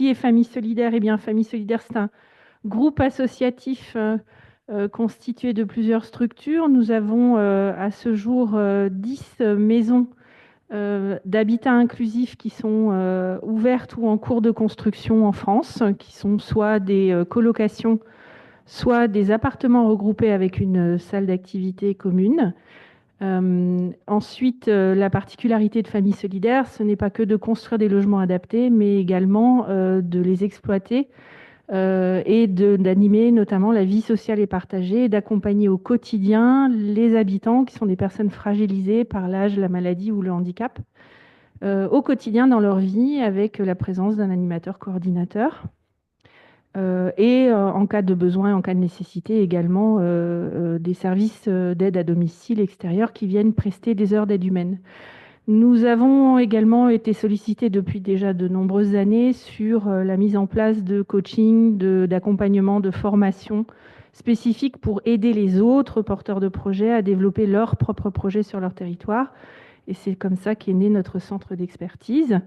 qui est Famille Solidaire? Eh bien, Famille Solidaire, c'est un groupe associatif constitué de plusieurs structures. Nous avons à ce jour 10 maisons d'habitat inclusif qui sont ouvertes ou en cours de construction en France, qui sont soit des colocations, soit des appartements regroupés avec une salle d'activité commune. Ensuite, la particularité de Famille Solidaire, ce n'est pas que de construire des logements adaptés, mais également de les exploiter et d'animer notamment la vie sociale et partagée, et d'accompagner au quotidien les habitants qui sont des personnes fragilisées par l'âge, la maladie ou le handicap, au quotidien dans leur vie avec la présence d'un animateur coordinateur. En cas de besoin, en cas de nécessité également, des services d'aide à domicile extérieur qui viennent prester des heures d'aide humaine. Nous avons également été sollicités depuis déjà de nombreuses années sur la mise en place de coaching, d'accompagnement, de formation spécifiques pour aider les autres porteurs de projets à développer leurs propres projets sur leur territoire. Et c'est comme ça qu'est né notre centre d'expertise.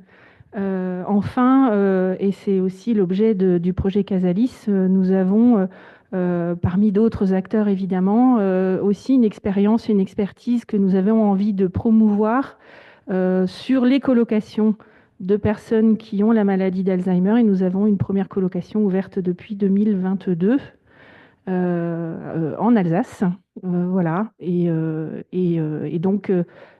Enfin, et c'est aussi l'objet du projet Casalis, nous avons, parmi d'autres acteurs évidemment, aussi une expérience, une expertise que nous avons envie de promouvoir sur les colocations de personnes qui ont la maladie d'Alzheimer. Et nous avons une première colocation ouverte depuis 2022 en Alsace. Voilà. Et donc,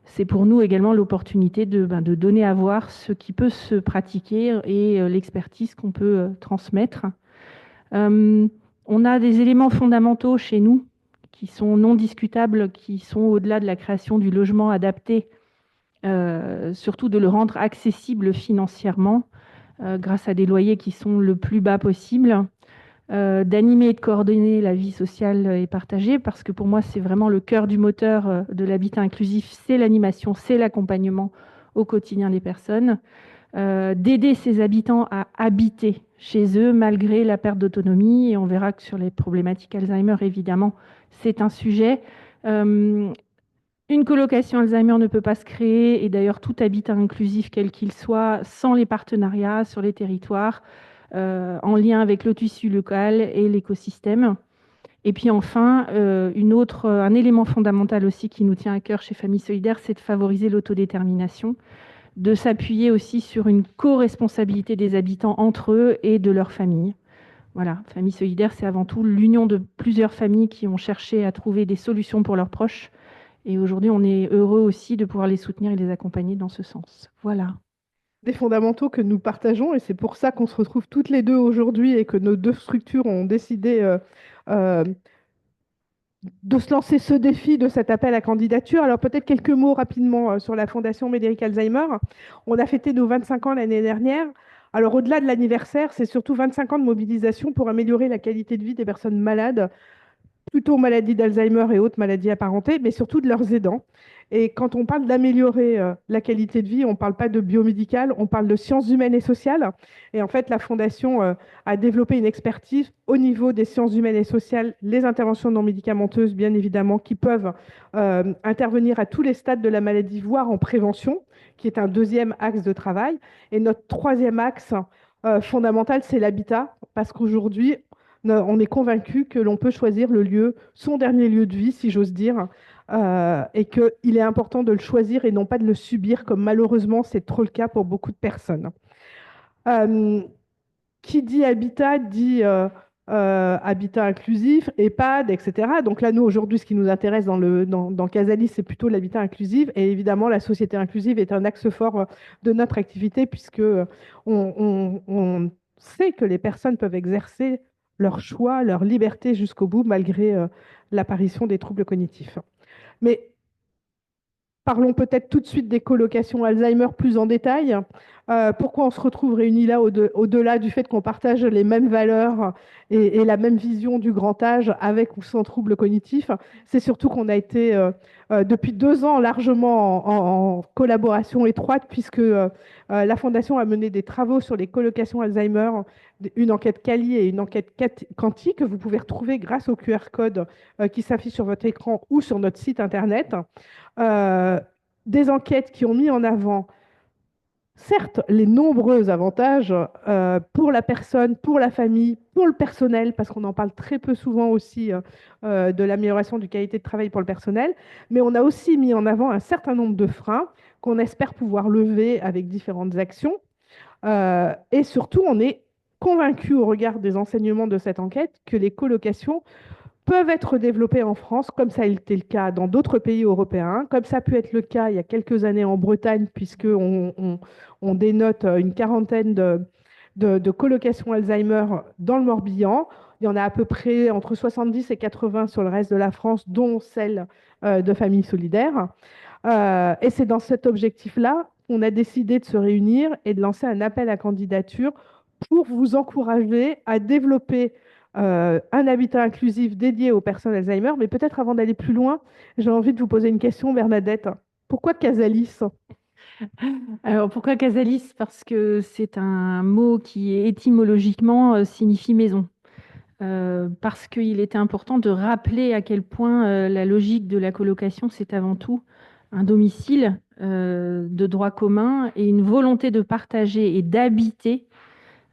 c'est pour nous également l'opportunité de donner à voir ce qui peut se pratiquer et l'expertise qu'on peut transmettre. On a des éléments fondamentaux chez nous qui sont non discutables, qui sont au-delà de la création du logement adapté, surtout de le rendre accessible financièrement grâce à des loyers qui sont le plus bas possible. D'animer et de coordonner la vie sociale et partagée, parce que pour moi, c'est vraiment le cœur du moteur de l'habitat inclusif, c'est l'animation, c'est l'accompagnement au quotidien des personnes, d'aider ces habitants à habiter chez eux malgré la perte d'autonomie, et on verra que sur les problématiques Alzheimer, évidemment, c'est un sujet. Une colocation Alzheimer ne peut pas se créer, et d'ailleurs tout habitat inclusif, quel qu'il soit, sans les partenariats sur les territoires, en lien avec le tissu local et l'écosystème. Et puis enfin, un élément fondamental aussi qui nous tient à cœur chez Famille Solidaire, c'est de favoriser l'autodétermination, de s'appuyer aussi sur une co-responsabilité des habitants entre eux et de leur famille. Voilà, Famille Solidaire, c'est avant tout l'union de plusieurs familles qui ont cherché à trouver des solutions pour leurs proches. Et aujourd'hui, on est heureux aussi de pouvoir les soutenir et les accompagner dans ce sens. Voilà. Des fondamentaux que nous partageons et c'est pour ça qu'on se retrouve toutes les deux aujourd'hui et que nos deux structures ont décidé euh, de se lancer ce défi de cet appel à candidature. Alors peut-être quelques mots rapidement sur la Fondation Médéric Alzheimer. On a fêté nos 25 ans l'année dernière. Alors au-delà de l'anniversaire, c'est surtout 25 ans de mobilisation pour améliorer la qualité de vie des personnes malades, plutôt maladies d'Alzheimer et autres maladies apparentées, mais surtout de leurs aidants. Et quand on parle d'améliorer la qualité de vie, on ne parle pas de biomédical, on parle de sciences humaines et sociales. Et en fait, la Fondation a développé une expertise au niveau des sciences humaines et sociales, les interventions non médicamenteuses, bien évidemment, qui peuvent intervenir à tous les stades de la maladie, voire en prévention, qui est un deuxième axe de travail. Et notre troisième axe fondamental, c'est l'habitat, parce qu'aujourd'hui, on est convaincu que l'on peut choisir le lieu, son dernier lieu de vie, si j'ose dire, et qu'il est important de le choisir et non pas de le subir, comme malheureusement c'est trop le cas pour beaucoup de personnes. Euh, qui dit habitat dit habitat inclusif, EHPAD, etc. Donc là, nous, aujourd'hui, ce qui nous intéresse dans Casalis, c'est plutôt l'habitat inclusif. Et évidemment, la société inclusive est un axe fort de notre activité, puisque on sait que les personnes peuvent exercer leur choix, leur liberté jusqu'au bout, malgré l'apparition des troubles cognitifs. Mais parlons peut-être tout de suite des colocations Alzheimer plus en détail. Pourquoi on se retrouve réunis là au-delà du fait qu'on partage les mêmes valeurs et la même vision du grand âge avec ou sans troubles cognitifs? C'est surtout qu'on a été depuis 2 ans largement en collaboration étroite puisque la Fondation a mené des travaux sur les colocations Alzheimer, une enquête Cali et une enquête quantique que vous pouvez retrouver grâce au QR code qui s'affiche sur votre écran ou sur notre site internet. Euh, des enquêtes qui ont mis en avant certes les nombreux avantages pour la personne, pour la famille, pour le personnel, parce qu'on en parle très peu souvent aussi de l'amélioration du qualité de travail pour le personnel, mais on a aussi mis en avant un certain nombre de freins qu'on espère pouvoir lever avec différentes actions. Et surtout, on est convaincu au regard des enseignements de cette enquête que les colocations peuvent être développées en France, comme ça a été le cas dans d'autres pays européens, comme ça a pu être le cas il y a quelques années en Bretagne, puisqu'on dénote une quarantaine de colocations Alzheimer dans le Morbihan. Il y en a à peu près entre 70 et 80 sur le reste de la France, dont celle de Famille Solidaire. Et c'est dans cet objectif-là qu'on a décidé de se réunir et de lancer un appel à candidature pour vous encourager à développer un habitat inclusif dédié aux personnes Alzheimer. Mais peut-être avant d'aller plus loin, j'ai envie de vous poser une question, Bernadette. Pourquoi Casalis? Alors pourquoi Casalis? Parce que c'est un mot qui étymologiquement signifie maison. Parce qu'il était important de rappeler à quel point la logique de la colocation, c'est avant tout un domicile de droit commun et une volonté de partager et d'habiter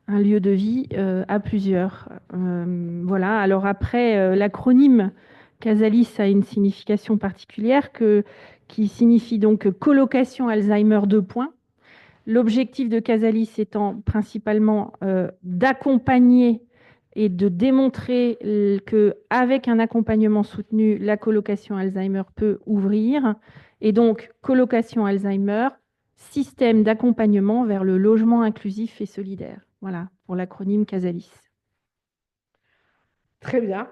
un lieu de vie à plusieurs. Voilà. Alors après, l'acronyme Casalis a une signification particulière qui signifie donc colocation Alzheimer 2 points. L'objectif de Casalis étant principalement d'accompagner et de démontrer qu'avec un accompagnement soutenu, la colocation Alzheimer peut ouvrir. Et donc, colocation Alzheimer, système d'accompagnement vers le logement inclusif et solidaire. Voilà, pour l'acronyme Casalis. Très bien.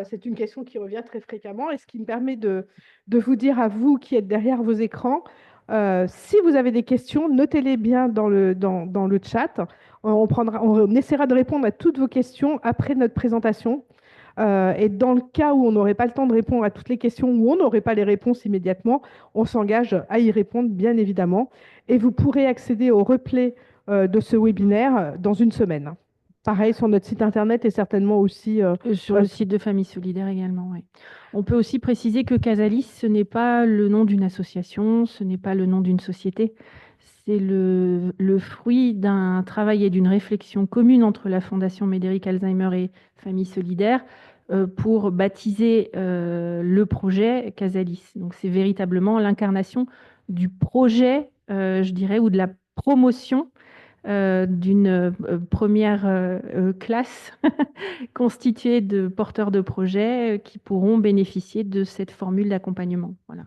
C'est une question qui revient très fréquemment et ce qui me permet de vous dire à vous qui êtes derrière vos écrans, si vous avez des questions, notez-les bien dans le chat. On essaiera de répondre à toutes vos questions après notre présentation. Et dans le cas où on n'aurait pas le temps de répondre à toutes les questions, où on n'aurait pas les réponses immédiatement, on s'engage à y répondre, bien évidemment. Et vous pourrez accéder au replay de ce webinaire dans une semaine. Pareil sur notre site internet et certainement aussi Sur le site de Famille Solidaire également, oui. On peut aussi préciser que Casalis, ce n'est pas le nom d'une association, ce n'est pas le nom d'une société. C'est le fruit d'un travail et d'une réflexion commune entre la Fondation Médéric Alzheimer et Famille Solidaire pour baptiser le projet Casalis. Donc c'est véritablement l'incarnation du projet, je dirais, ou de la promotion d'une première classe constituée de porteurs de projets qui pourront bénéficier de cette formule d'accompagnement. Voilà.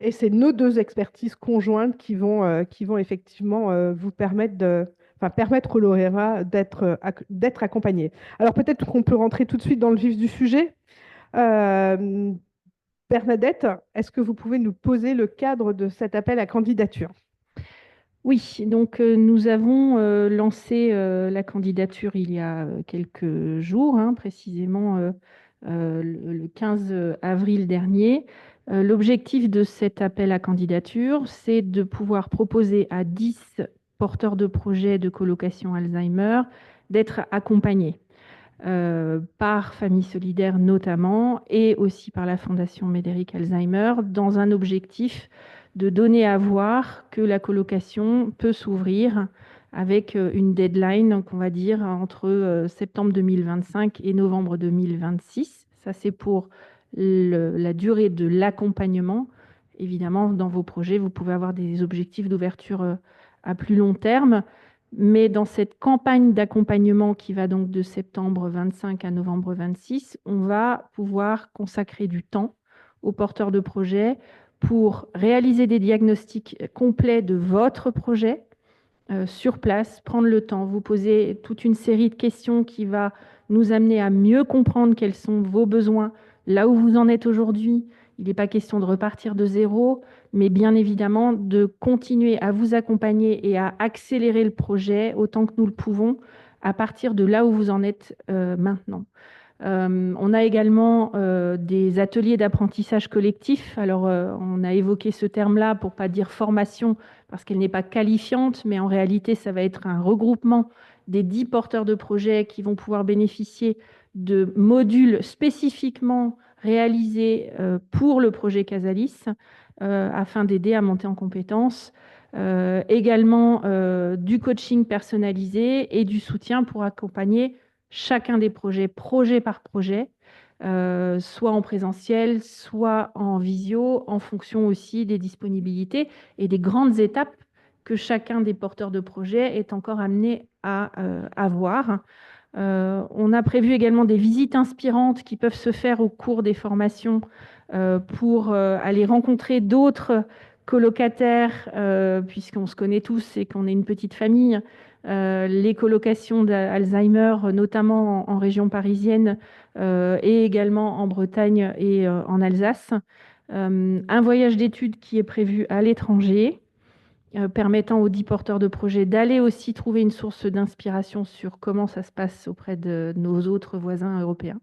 et c'est nos deux expertises conjointes qui vont effectivement vous permettre au lauréat d'être accompagné. Alors peut-être qu'on peut rentrer tout de suite dans le vif du sujet. Euh, Bernadette, est-ce que vous pouvez nous poser le cadre de cet appel à candidature? Oui, donc nous avons lancé la candidature il y a quelques jours, hein, précisément le 15 avril dernier. L'objectif de cet appel à candidature, c'est de pouvoir proposer à 10 porteurs de projets de colocation Alzheimer d'être accompagnés par Famille Solidaire notamment et aussi par la Fondation Médéric Alzheimer dans un objectif de donner à voir que la colocation peut s'ouvrir avec une deadline, donc on va dire, entre septembre 2025 et novembre 2026. Ça, c'est pour la durée de l'accompagnement. Évidemment, dans vos projets, vous pouvez avoir des objectifs d'ouverture à plus long terme. Mais dans cette campagne d'accompagnement qui va donc de septembre 25 à novembre 26, on va pouvoir consacrer du temps aux porteurs de projets pour réaliser des diagnostics complets de votre projet sur place, prendre le temps, vous poser toute une série de questions qui va nous amener à mieux comprendre quels sont vos besoins, là où vous en êtes aujourd'hui. Il n'est pas question de repartir de zéro, mais bien évidemment de continuer à vous accompagner et à accélérer le projet autant que nous le pouvons à partir de là où vous en êtes maintenant. On a également des ateliers d'apprentissage collectif. Alors, on a évoqué ce terme-là pour ne pas dire formation, parce qu'elle n'est pas qualifiante, mais en réalité, ça va être un regroupement des 10 porteurs de projets qui vont pouvoir bénéficier de modules spécifiquement réalisés pour le projet Casalis, afin d'aider à monter en compétences Également du coaching personnalisé et du soutien pour accompagner chacun des projets, projet par projet, soit en présentiel, soit en visio, en fonction aussi des disponibilités et des grandes étapes que chacun des porteurs de projet est encore amené à avoir. On a prévu également des visites inspirantes qui peuvent se faire au cours des formations pour aller rencontrer d'autres colocataires, puisqu'on se connaît tous et qu'on est une petite famille. Les colocations d'Alzheimer, notamment en région parisienne et également en Bretagne et en Alsace. Un voyage d'études qui est prévu à l'étranger, permettant aux 10 porteurs de projets d'aller aussi trouver une source d'inspiration sur comment ça se passe auprès de nos autres voisins européens.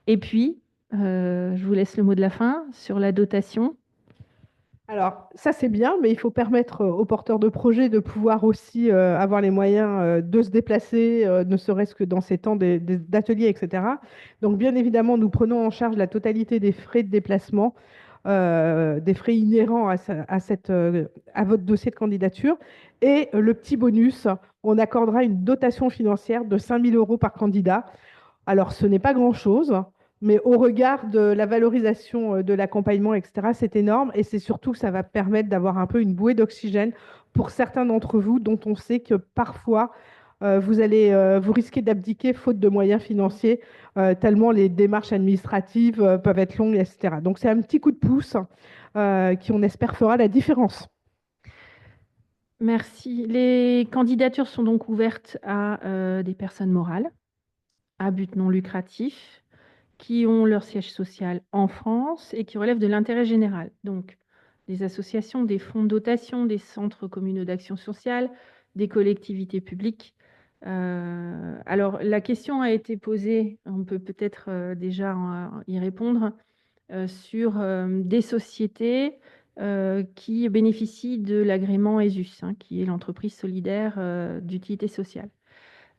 Et puis, je vous laisse le mot de la fin sur la dotation. Alors, ça, c'est bien, mais il faut permettre aux porteurs de projets de pouvoir aussi avoir les moyens de se déplacer, ne serait-ce que dans ces temps d'ateliers, etc. Donc, bien évidemment, nous prenons en charge la totalité des frais de déplacement, des frais inhérents à votre dossier de candidature. Et le petit bonus, on accordera une dotation financière de 5 000 € par candidat. Alors, ce n'est pas grand-chose, mais au regard de la valorisation de l'accompagnement, etc., c'est énorme. Et c'est surtout que ça va permettre d'avoir un peu une bouée d'oxygène pour certains d'entre vous dont on sait que parfois, vous risquez d'abdiquer faute de moyens financiers, tellement les démarches administratives peuvent être longues, etc. Donc, c'est un petit coup de pouce qui, on espère, fera la différence. Merci. Les candidatures sont donc ouvertes à des personnes morales à but non lucratif qui ont leur siège social en France et qui relèvent de l'intérêt général. Donc, des associations, des fonds de dotation, des centres communaux d'action sociale, des collectivités publiques. Alors, la question a été posée, on peut peut-être déjà y répondre, sur des sociétés qui bénéficient de l'agrément ESUS, hein, qui est l'entreprise solidaire d'utilité sociale.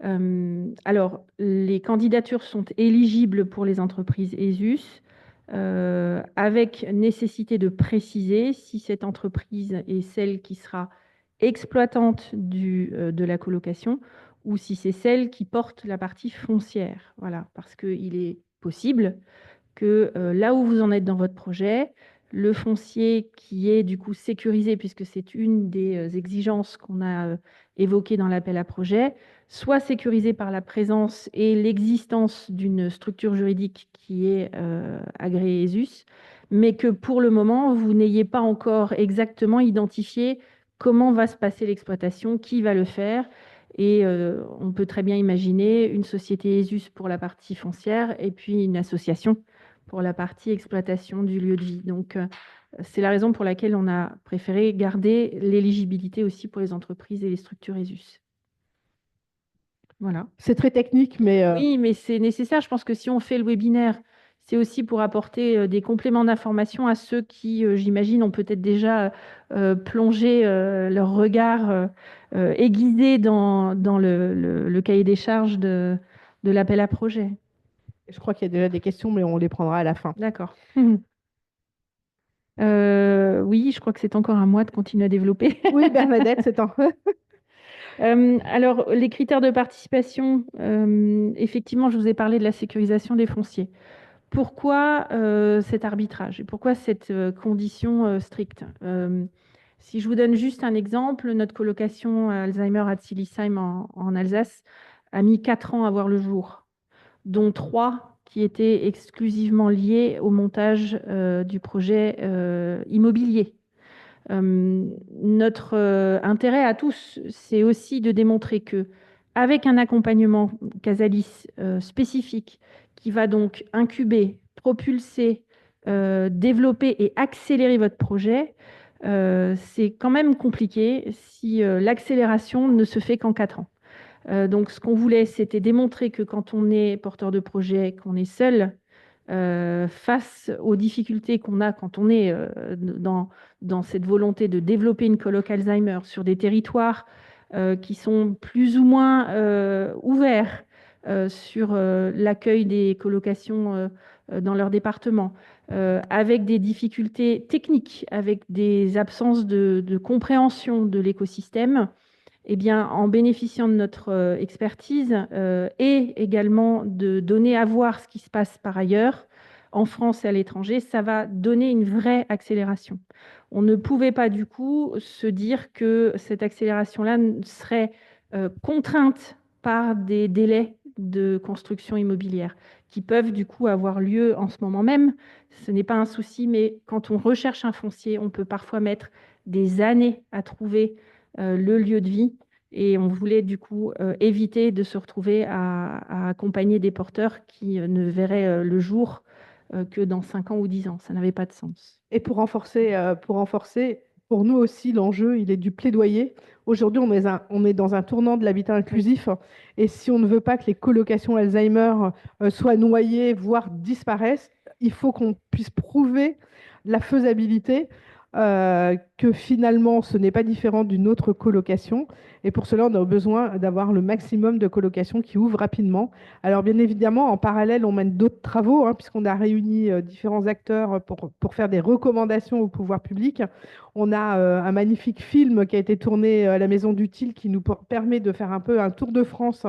Alors, les candidatures sont éligibles pour les entreprises ESUS, avec nécessité de préciser si cette entreprise est celle qui sera exploitante de la colocation ou si c'est celle qui porte la partie foncière. Voilà, parce qu'il est possible que là où vous en êtes dans votre projet, le foncier qui est du coup sécurisé, puisque c'est une des exigences qu'on a évoquées dans l'appel à projet, soit sécurisé par la présence et l'existence d'une structure juridique qui est agréée ESUS, mais que pour le moment, vous n'ayez pas encore exactement identifié comment va se passer l'exploitation, qui va le faire. Et on peut très bien imaginer une société ESUS pour la partie foncière et puis une association pour la partie exploitation du lieu de vie. Donc, c'est la raison pour laquelle on a préféré garder l'éligibilité aussi pour les entreprises et les structures ESUS. Voilà. C'est très technique, mais Oui, mais c'est nécessaire. Je pense que si on fait le webinaire, c'est aussi pour apporter des compléments d'information à ceux qui, j'imagine, ont peut-être déjà plongé leur regard aiguisé dans le cahier des charges de l'appel à projet. je crois qu'il y a déjà des questions, mais on les prendra à la fin. D'accord. Oui, je crois que c'est encore à moi de continuer à développer. Oui, Bernadette, c'est un... Alors, les critères de participation, effectivement, je vous ai parlé de la sécurisation des fonciers. Pourquoi cet arbitrage et pourquoi cette condition stricte? Si je vous donne juste un exemple, notre colocation Alzheimer à Silisheim en Alsace a mis 4 ans à voir le jour, dont 3 qui étaient exclusivement liés au montage du projet immobilier. Notre intérêt à tous, c'est aussi de démontrer que, avec un accompagnement Casalis spécifique, qui va donc incuber, propulser, développer et accélérer votre projet, c'est quand même compliqué si l'accélération ne se fait qu'en 4 ans. Donc, ce qu'on voulait, c'était démontrer que quand on est porteur de projet, qu'on est seul, face aux difficultés qu'on a quand on est dans cette volonté de développer une coloc Alzheimer sur des territoires qui sont plus ou moins ouverts sur l'accueil des colocations dans leur département, avec des difficultés techniques, avec des absences de compréhension de l'écosystème, eh bien, en bénéficiant de notre expertise et également de donner à voir ce qui se passe par ailleurs, en France et à l'étranger, ça va donner une vraie accélération. On ne pouvait pas du coup se dire que cette accélération-là serait contrainte par des délais de construction immobilière qui peuvent du coup avoir lieu en ce moment même. Ce n'est pas un souci, mais quand on recherche un foncier, on peut parfois mettre des années à trouver le lieu de vie. Et on voulait du coup éviter de se retrouver à accompagner des porteurs qui ne verraient le jour que dans 5 ans ou 10 ans. Ça n'avait pas de sens. Et pour nous aussi, l'enjeu, il est du plaidoyer. Aujourd'hui, on est dans un tournant de l'habitat Oui. inclusif. Et si on ne veut pas que les colocations Alzheimer soient noyées, voire disparaissent, il faut qu'on puisse prouver la faisabilité, que finalement, ce n'est pas différent d'une autre colocation. Et pour cela, on a besoin d'avoir le maximum de colocations qui ouvrent rapidement. Alors bien évidemment, en parallèle, on mène d'autres travaux, hein, puisqu'on a réuni différents acteurs pour faire des recommandations au pouvoir public. On a un magnifique film qui a été tourné à la Maison du Til qui nous permet de faire un peu un tour de France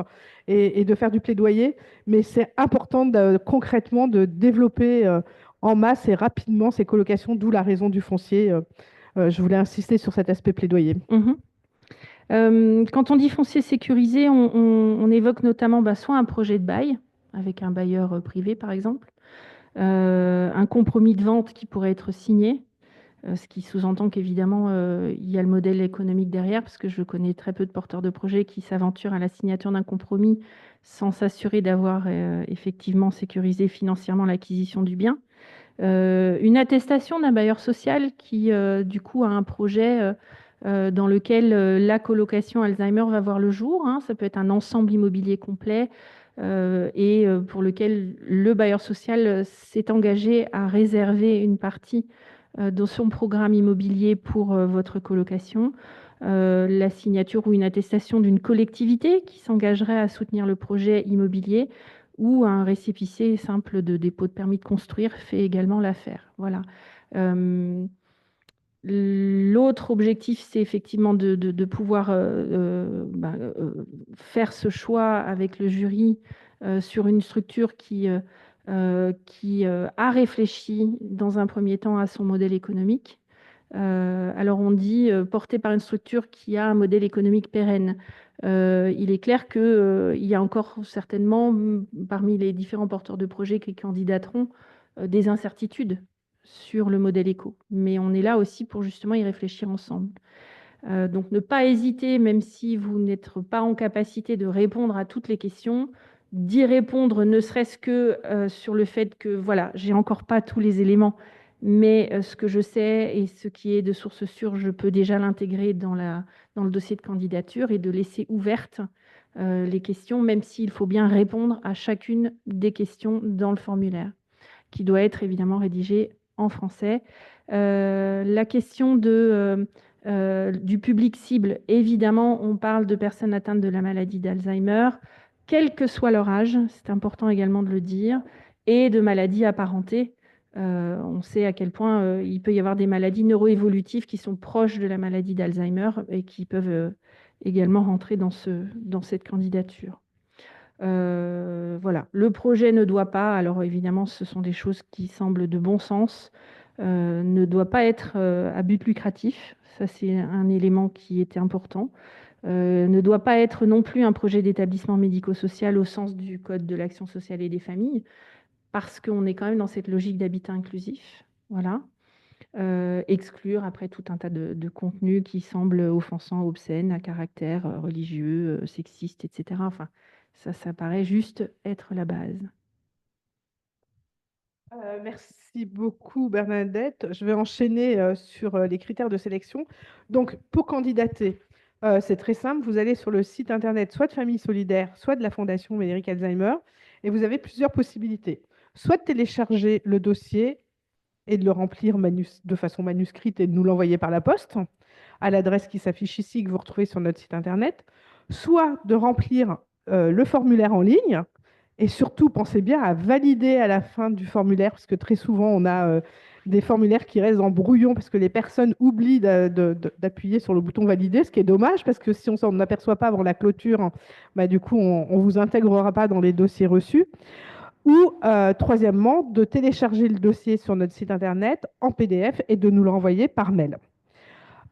et de faire du plaidoyer. Mais c'est important concrètement de développer en masse et rapidement ces colocations, d'où la raison du foncier. Je voulais insister sur cet aspect plaidoyer. Mhm. Quand on dit foncier sécurisé, on évoque notamment soit un projet de bail avec un bailleur privé par exemple, un compromis de vente qui pourrait être signé, ce qui sous-entend qu'évidemment il y a le modèle économique derrière, parce que je connais très peu de porteurs de projets qui s'aventurent à la signature d'un compromis sans s'assurer d'avoir effectivement sécurisé financièrement l'acquisition du bien. Une attestation d'un bailleur social qui, du coup, a un projet dans lequel la colocation Alzheimer va voir le jour, hein. Ça peut être un ensemble immobilier complet et pour lequel le bailleur social s'est engagé à réserver une partie de son programme immobilier pour votre colocation. La signature ou une attestation d'une collectivité qui s'engagerait à soutenir le projet immobilier ou un récépissé simple de dépôt de permis de construire fait également l'affaire. Voilà. L'autre objectif, c'est effectivement de pouvoir faire ce choix avec le jury sur une structure qui a réfléchi dans un premier temps à son modèle économique. Alors on dit porté par une structure qui a un modèle économique pérenne. Il est clair qu'il y a encore certainement, parmi les différents porteurs de projets qui candidateront, des incertitudes sur le modèle éco. Mais on est là aussi pour justement y réfléchir ensemble. Donc ne pas hésiter, même si vous n'êtes pas en capacité de répondre à toutes les questions, d'y répondre ne serait-ce que sur le fait que, voilà, j'ai encore pas tous les éléments, mais ce que je sais et ce qui est de source sûre, je peux déjà l'intégrer dans le dossier de candidature et de laisser ouvertes les questions, même s'il faut bien répondre à chacune des questions dans le formulaire, qui doit être évidemment rédigé en français. La question du public cible, évidemment, on parle de personnes atteintes de la maladie d'Alzheimer, quel que soit leur âge, c'est important également de le dire, et de maladies apparentées. On sait à quel point il peut y avoir des maladies neuroévolutives qui sont proches de la maladie d'Alzheimer et qui peuvent également rentrer dans cette candidature. Voilà, le projet ne doit pas, alors évidemment, ce sont des choses qui semblent de bon sens, ne doit pas être à but lucratif. Ça, c'est un élément qui était important. Ne doit pas être non plus un projet d'établissement médico-social au sens du Code de l'action sociale et des familles, parce qu'on est quand même dans cette logique d'habitat inclusif. Voilà. Exclure après tout un tas de contenus qui semblent offensants, obscènes, à caractère religieux, sexiste, etc. Enfin, ça paraît juste être la base. Merci beaucoup, Bernadette. Je vais enchaîner sur les critères de sélection. Donc, pour candidater, c'est très simple. Vous allez sur le site internet soit de Famille Solidaire, soit de la Fondation Médéric Alzheimer, et vous avez plusieurs possibilités. Soit de télécharger le dossier et de le remplir de façon manuscrite et de nous l'envoyer par la poste à l'adresse qui s'affiche ici, que vous retrouvez sur notre site internet, soit de remplir le formulaire en ligne Et surtout, pensez bien à valider à la fin du formulaire, parce que très souvent, on a des formulaires qui restent en brouillon parce que les personnes oublient d'appuyer sur le bouton valider, ce qui est dommage parce que si on s'en aperçoit pas avant la clôture, hein, bah, du coup, on ne vous intégrera pas dans les dossiers reçus. Ou, troisièmement, de télécharger le dossier sur notre site internet en PDF et de nous le renvoyer par mail.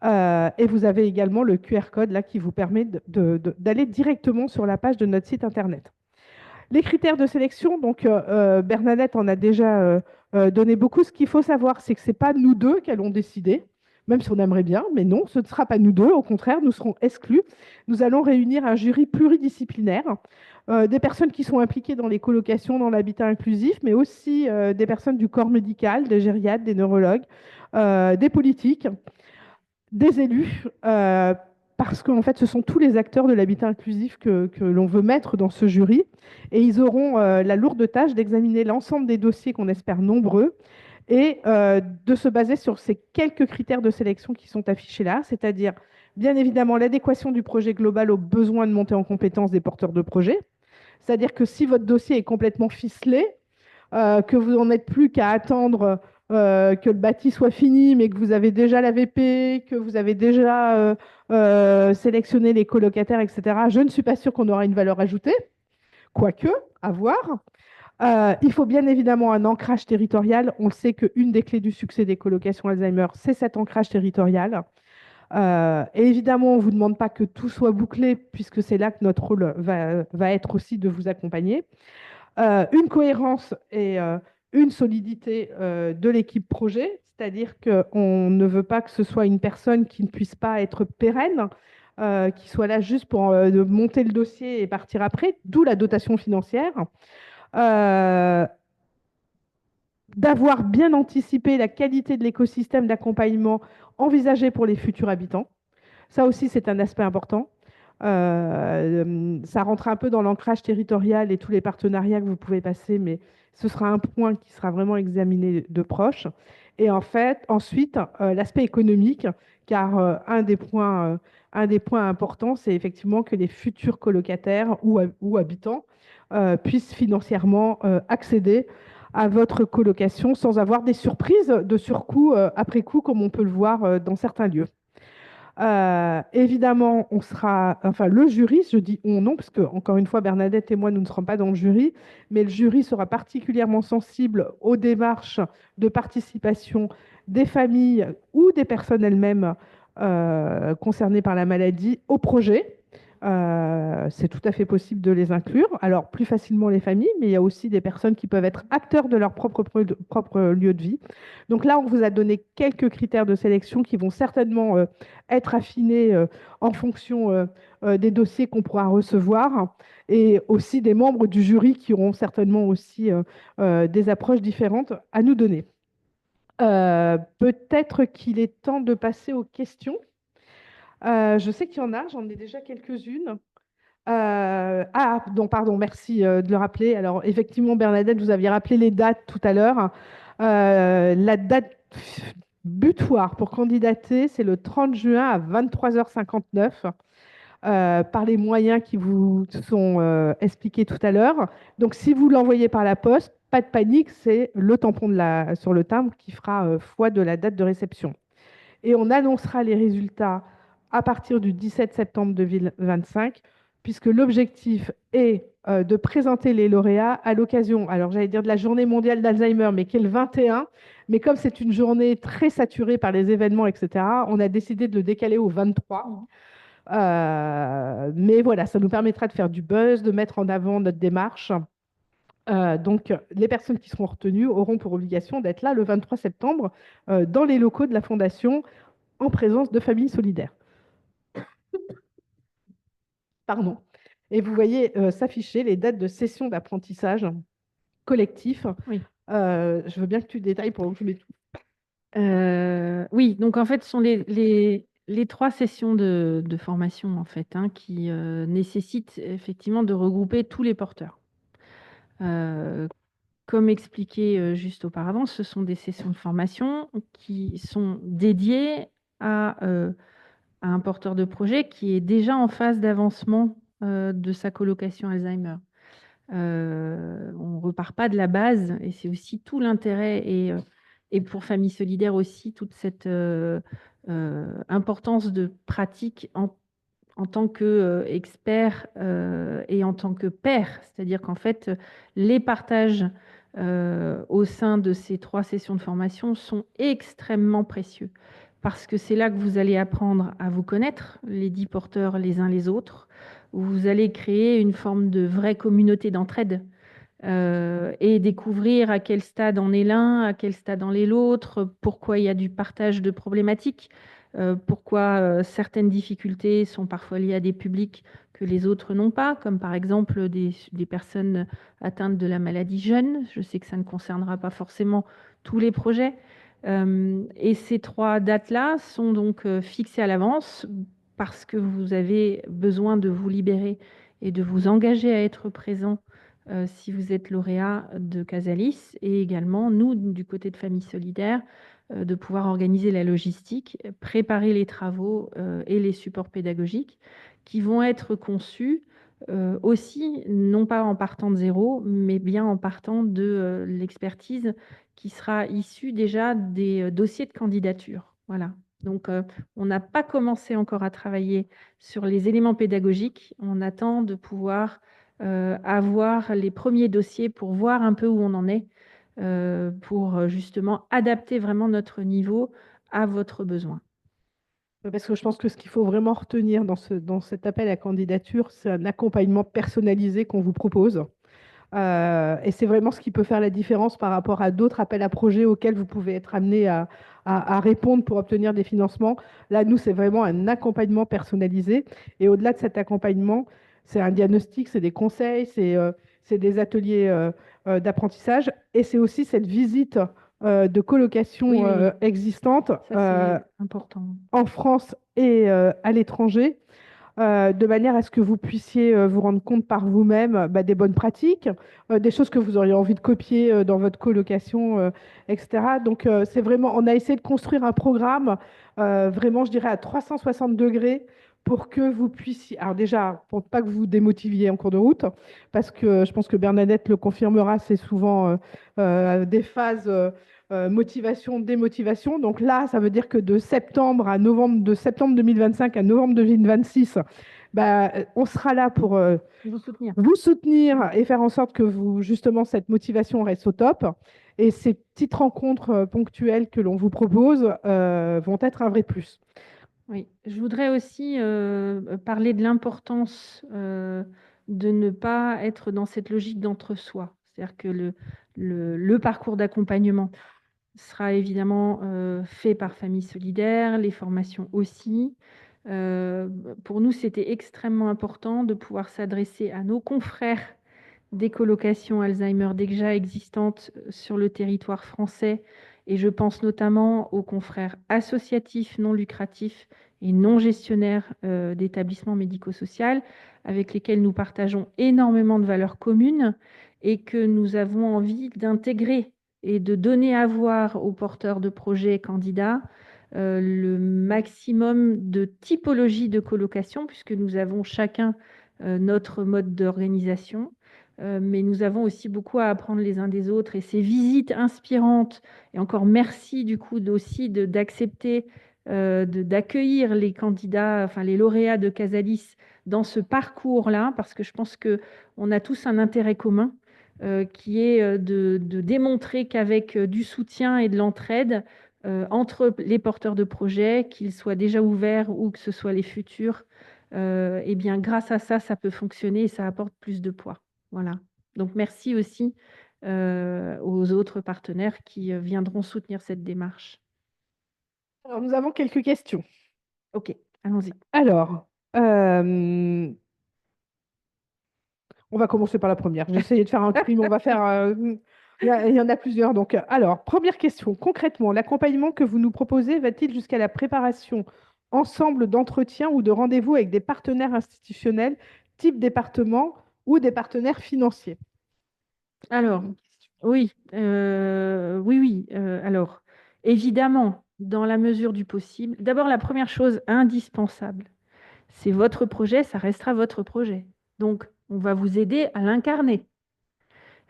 Et vous avez également le QR code là qui vous permet d'aller directement sur la page de notre site internet. Les critères de sélection, donc Bernadette en a déjà donné beaucoup. Ce qu'il faut savoir, c'est que ce n'est pas nous deux qui allons décider, même si on aimerait bien, mais non, ce ne sera pas nous deux. Au contraire, nous serons exclus. Nous allons réunir un jury pluridisciplinaire, des personnes qui sont impliquées dans les colocations, dans l'habitat inclusif, mais aussi des personnes du corps médical, des gériatres, des neurologues, des politiques, des élus, parce qu'en fait, ce sont tous les acteurs de l'habitat inclusif que l'on veut mettre dans ce jury. Et ils auront la lourde tâche d'examiner l'ensemble des dossiers qu'on espère nombreux et de se baser sur ces quelques critères de sélection qui sont affichés là, c'est-à-dire bien évidemment l'adéquation du projet global aux besoins de montée en compétence des porteurs de projet. C'est-à-dire que si votre dossier est complètement ficelé, que vous n'en êtes plus qu'à attendre que le bâti soit fini, mais que vous avez déjà la VP, que vous avez déjà sélectionné les colocataires, etc., je ne suis pas sûre qu'on aura une valeur ajoutée, quoique, à voir. Il faut bien évidemment un ancrage territorial. On le sait qu'une des clés du succès des colocations Alzheimer, c'est cet ancrage territorial. Et évidemment, on ne vous demande pas que tout soit bouclé, puisque c'est là que notre rôle va être aussi de vous accompagner. Une cohérence et une solidité de l'équipe projet, c'est-à-dire qu'on ne veut pas que ce soit une personne qui ne puisse pas être pérenne, qui soit là juste pour monter le dossier et partir après, d'où la dotation financière. Euh, D'avoir bien anticipé la qualité de l'écosystème d'accompagnement envisagé pour les futurs habitants. Ça aussi, c'est un aspect important. Ça rentre un peu dans l'ancrage territorial et tous les partenariats que vous pouvez passer, mais ce sera un point qui sera vraiment examiné de proche. Et en fait, ensuite, l'aspect économique, car un des points importants, c'est effectivement que les futurs colocataires ou habitants puissent financièrement accéder à votre colocation sans avoir des surprises de surcoût après coup, comme on peut le voir dans certains lieux. Évidemment, on sera, enfin le jury, je dis on non, parce que encore une fois, Bernadette et moi, nous ne serons pas dans le jury, mais le jury sera particulièrement sensible aux démarches de participation des familles ou des personnes elles-mêmes concernées par la maladie au projet. C'est tout à fait possible de les inclure. Alors, plus facilement les familles, mais il y a aussi des personnes qui peuvent être acteurs de leur propre lieu de vie. Donc là, on vous a donné quelques critères de sélection qui vont certainement être affinés en fonction des dossiers qu'on pourra recevoir et aussi des membres du jury qui auront certainement aussi des approches différentes à nous donner. Peut-être qu'il est temps de passer aux questions. Je sais qu'il y en a, j'en ai déjà quelques-unes. Donc, pardon, merci de le rappeler. Alors, effectivement, Bernadette, vous aviez rappelé les dates tout à l'heure. La date butoir pour candidater, c'est le 30 juin à 23h59 par les moyens qui vous sont expliqués tout à l'heure. Donc, si vous l'envoyez par la poste, pas de panique, c'est le tampon sur le timbre qui fera foi de la date de réception. Et on annoncera les résultats à partir du 17 septembre 2025, puisque l'objectif est de présenter les lauréats à l'occasion, alors j'allais dire de la journée mondiale d'Alzheimer, mais qui est le 21, mais comme c'est une journée très saturée par les événements, etc., on a décidé de le décaler au 23. Mais voilà, ça nous permettra de faire du buzz, de mettre en avant notre démarche. Donc, les personnes qui seront retenues auront pour obligation d'être là le 23 septembre dans les locaux de la Fondation en présence de familles solidaires. Pardon. Et vous voyez s'afficher les dates de session d'apprentissage collectif. Oui. Je veux bien que tu détailles pour que je mette tout. Oui, donc en fait, ce sont les 3 sessions de formation en fait, hein, qui nécessitent effectivement de regrouper tous les porteurs. Comme expliqué juste auparavant, ce sont des sessions de formation qui sont dédiées à un porteur de projet qui est déjà en phase d'avancement de sa colocation Alzheimer. On ne repart pas de la base, et c'est aussi tout l'intérêt, et pour Famille Solidaire aussi, toute cette importance de pratique en tant qu'expert et en tant que père. C'est-à-dire qu'en fait, les partages au sein de ces 3 sessions de formation sont extrêmement précieux, parce que c'est là que vous allez apprendre à vous connaître, les 10 porteurs les uns les autres, où vous allez créer une forme de vraie communauté d'entraide et découvrir à quel stade en est l'un, à quel stade en est l'autre, pourquoi il y a du partage de problématiques, pourquoi certaines difficultés sont parfois liées à des publics que les autres n'ont pas, comme par exemple des personnes atteintes de la maladie jeune. Je sais que ça ne concernera pas forcément tous les projets. Et ces 3 dates-là sont donc fixées à l'avance parce que vous avez besoin de vous libérer et de vous engager à être présent si vous êtes lauréat de Casalis, et également, nous, du côté de Famille Solidaire, de pouvoir organiser la logistique, préparer les travaux et les supports pédagogiques qui vont être conçus aussi, non pas en partant de zéro, mais bien en partant de l'expertise qui sera issue déjà des dossiers de candidature. Voilà. Donc, on n'a pas commencé encore à travailler sur les éléments pédagogiques. On attend de pouvoir avoir les premiers dossiers pour voir un peu où on en est, pour justement adapter vraiment notre niveau à votre besoin. Parce que je pense que ce qu'il faut vraiment retenir dans cet appel à candidature, c'est un accompagnement personnalisé qu'on vous propose. Et c'est vraiment ce qui peut faire la différence par rapport à d'autres appels à projets auxquels vous pouvez être amené à répondre pour obtenir des financements. Là, nous, c'est vraiment un accompagnement personnalisé. Et au-delà de cet accompagnement, c'est un diagnostic, c'est des conseils, c'est des ateliers d'apprentissage. Et c'est aussi cette visite de Oui, colocation oui, existante ça c'est important. en France et à l'étranger, de manière à ce que vous puissiez vous rendre compte par vous-même des bonnes pratiques, des choses que vous auriez envie de copier dans votre colocation, etc. Donc, c'est vraiment, on a essayé de construire un programme vraiment, je dirais, à 360 degrés pour que vous puissiez, alors déjà, pour pas que vous démotiviez en cours de route, parce que je pense que Bernadette le confirmera, c'est souvent des phases motivation, démotivation. Donc là, ça veut dire que de septembre à novembre, de septembre 2025 à novembre 2026, on sera là pour Vous soutenir. vous soutenir et faire en sorte que vous, justement, cette motivation reste au top. Et ces petites rencontres ponctuelles que l'on vous propose vont être un vrai plus. Oui, je voudrais aussi parler de l'importance de ne pas être dans cette logique d'entre-soi. C'est-à-dire que le parcours d'accompagnement sera évidemment fait par Famille Solidaire, les formations aussi. Pour nous, c'était extrêmement important de pouvoir s'adresser à nos confrères des colocations Alzheimer déjà existantes sur le territoire français, et je pense notamment aux confrères associatifs non lucratifs et non gestionnaires d'établissements médico-sociaux, avec lesquels nous partageons énormément de valeurs communes et que nous avons envie d'intégrer et de donner à voir aux porteurs de projets candidats le maximum de typologies de colocation, puisque nous avons chacun notre mode d'organisation. Mais nous avons aussi beaucoup à apprendre les uns des autres, et ces visites inspirantes, et encore merci du coup aussi d'accepter d'accueillir les candidats, enfin les lauréats de Casalis dans ce parcours-là, parce que je pense qu'on a tous un intérêt commun qui est de démontrer qu'avec du soutien et de l'entraide entre les porteurs de projets, qu'ils soient déjà ouverts ou que ce soit les futurs, eh bien grâce à ça, ça peut fonctionner et ça apporte plus de poids. Voilà. Donc merci aussi aux autres partenaires qui viendront soutenir cette démarche. Alors, nous avons quelques questions. Ok, allons-y. Alors, on va commencer par la première. J'ai essayé de faire un crime, on va faire. Il y en a plusieurs. Donc, alors, première question. Concrètement, l'accompagnement que vous nous proposez va-t-il jusqu'à la préparation ensemble d'entretiens ou de rendez-vous avec des partenaires institutionnels, type département ou des partenaires financiers? Alors, oui, oui, oui. Alors, évidemment, dans la mesure du possible, d'abord, la première chose indispensable, c'est votre projet, ça restera votre projet. Donc, on va vous aider à l'incarner.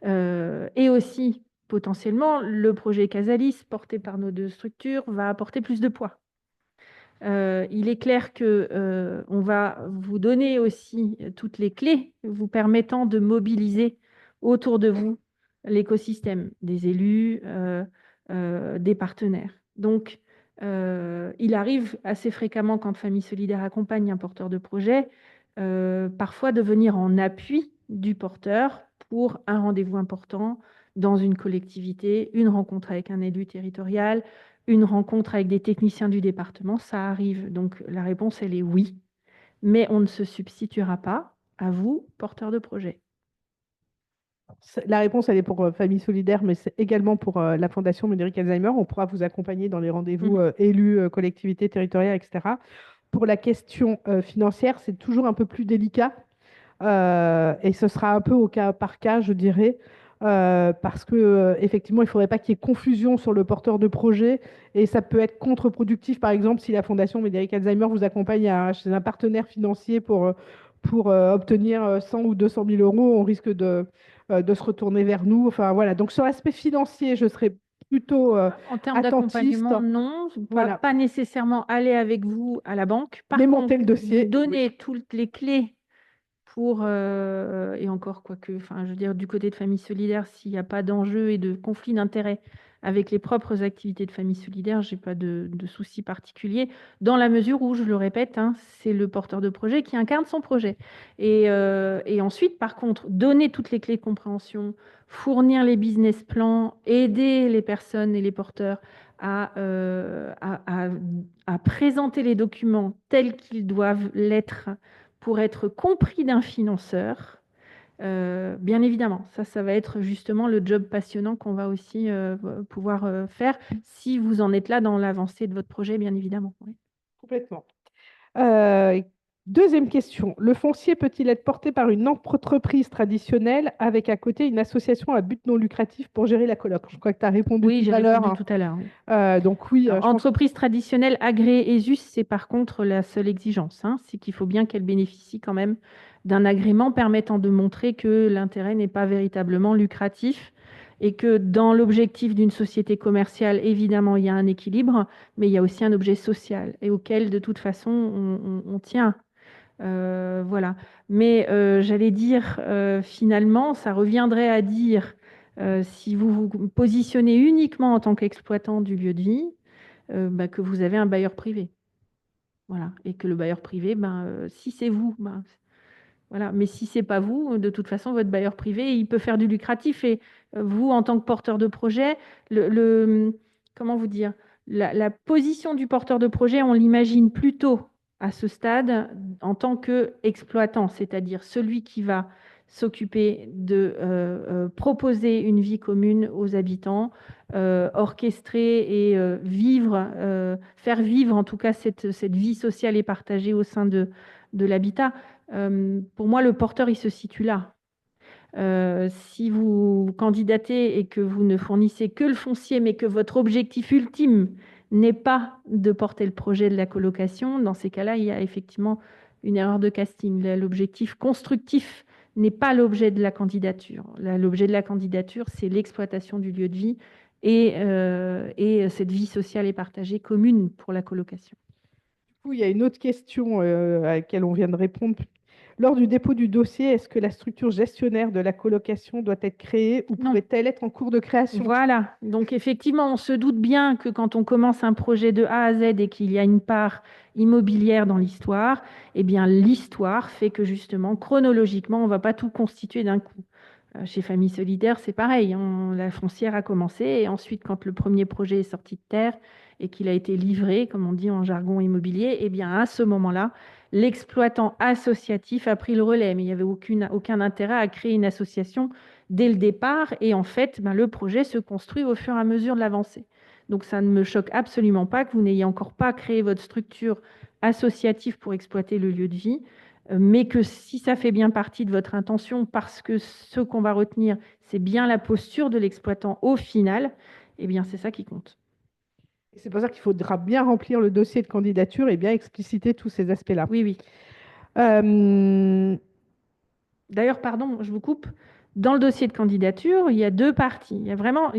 Et aussi, potentiellement, le projet Casalis, porté par nos deux structures, va apporter plus de poids. Il est clair que on va vous donner aussi toutes les clés vous permettant de mobiliser autour de vous l'écosystème des élus, des partenaires. Donc, il arrive assez fréquemment quand Famille Solidaire accompagne un porteur de projet, parfois de venir en appui du porteur pour un rendez-vous important dans une collectivité, une rencontre avec un élu territorial, une rencontre avec des techniciens du département, ça arrive. Donc la réponse, elle est oui, mais on ne se substituera pas à vous, porteurs de projet. La réponse, elle est pour Famille Solidaire, mais c'est également pour la Fondation Médéric Alzheimer. On pourra vous accompagner dans les rendez-vous élus, collectivités territoriales, etc. Pour la question financière, c'est toujours un peu plus délicat et ce sera un peu au cas par cas, je dirais, parce que effectivement, il ne faudrait pas qu'il y ait confusion sur le porteur de projet et ça peut être contre-productif. Par exemple, si la Fondation Médéric Alzheimer vous accompagne chez un partenaire financier pour obtenir 100 ou 200 000 euros, on risque de se retourner vers nous. Enfin voilà. Donc sur l'aspect financier, je serais plutôt En termes attentiste. d'accompagnement, non, Voilà. pas nécessairement aller avec vous à la banque. Mais Par monter contre, le vous dossier, donner oui. toutes les clés pour, et encore quoique, enfin, je veux dire, du côté de Famille Solidaire, s'il n'y a pas d'enjeu et de conflit d'intérêts avec les propres activités de Famille Solidaire, je n'ai pas de souci particulier, dans la mesure où, je le répète, hein, c'est le porteur de projet qui incarne son projet. Et ensuite, par contre, donner toutes les clés de compréhension, fournir les business plans, aider les personnes et les porteurs à présenter les documents tels qu'ils doivent l'être pour être compris d'un financeur, bien évidemment, ça va être justement le job passionnant qu'on va aussi pouvoir faire si vous en êtes là dans l'avancée de votre projet, bien évidemment. Oui. Complètement. Euh, Deuxième question. Le foncier peut-il être porté par une entreprise traditionnelle avec à côté une association à but non lucratif pour gérer la coloc? Je crois que tu as répondu Oui, tout j'ai à l'heure, répondu hein. tout à l'heure. Oui. Donc oui, Alors, je pense. entreprise traditionnelle agréée ESUS, c'est par contre la seule exigence. Hein, c'est qu'il faut bien qu'elle bénéficie quand même d'un agrément permettant de montrer que l'intérêt n'est pas véritablement lucratif et que dans l'objectif d'une société commerciale, évidemment, il y a un équilibre, mais il y a aussi un objet social et auquel, de toute façon, on tient. Voilà. Mais j'allais dire, finalement, ça reviendrait à dire, si vous vous positionnez uniquement en tant qu'exploitant du lieu de vie, bah, que vous avez un bailleur privé. Voilà. Et que le bailleur privé, ben, si c'est vous, ben, voilà. Mais si c'est pas vous, de toute façon, votre bailleur privé, il peut faire du lucratif. Et vous, en tant que porteur de projet, comment vous dire, la position du porteur de projet, on l'imagine plutôt à ce stade en tant qu'exploitant, c'est-à-dire celui qui va s'occuper de proposer une vie commune aux habitants, orchestrer et faire vivre en tout cas cette vie sociale et partagée au sein de l'habitat. Pour moi, le porteur, il se situe là. Si vous candidatez et que vous ne fournissez que le foncier, mais que votre objectif ultime n'est pas de porter le projet de la colocation, dans ces cas-là, il y a effectivement une erreur de casting. L'objectif constructif n'est pas l'objet de la candidature. L'objet de la candidature, c'est l'exploitation du lieu de vie et cette vie sociale et partagée commune pour la colocation. Du coup, il y a une autre question à laquelle on vient de répondre. Lors du dépôt du dossier, est-ce que la structure gestionnaire de la colocation doit être créée ou Non. pourrait-elle être en cours de création? Voilà, donc effectivement, on se doute bien que quand on commence un projet de A à Z et qu'il y a une part immobilière dans l'histoire, eh bien l'histoire fait que justement, chronologiquement, on ne va pas tout constituer d'un coup. Chez Famille Solidaire, c'est pareil, hein, la foncière a commencé et ensuite, quand le premier projet est sorti de terre et qu'il a été livré, comme on dit en jargon immobilier, eh bien à ce moment-là, l'exploitant associatif a pris le relais, mais il n'y avait aucun intérêt à créer une association dès le départ. Et en fait, ben, le projet se construit au fur et à mesure de l'avancée. Donc, ça ne me choque absolument pas que vous n'ayez encore pas créé votre structure associative pour exploiter le lieu de vie, mais que si ça fait bien partie de votre intention, parce que ce qu'on va retenir, c'est bien la posture de l'exploitant au final, eh bien, c'est ça qui compte. C'est pour ça qu'il faudra bien remplir le dossier de candidature et bien expliciter tous ces aspects-là. Oui, oui. Euh, D'ailleurs, pardon, je vous coupe. Dans le dossier de candidature, il y a deux parties. Il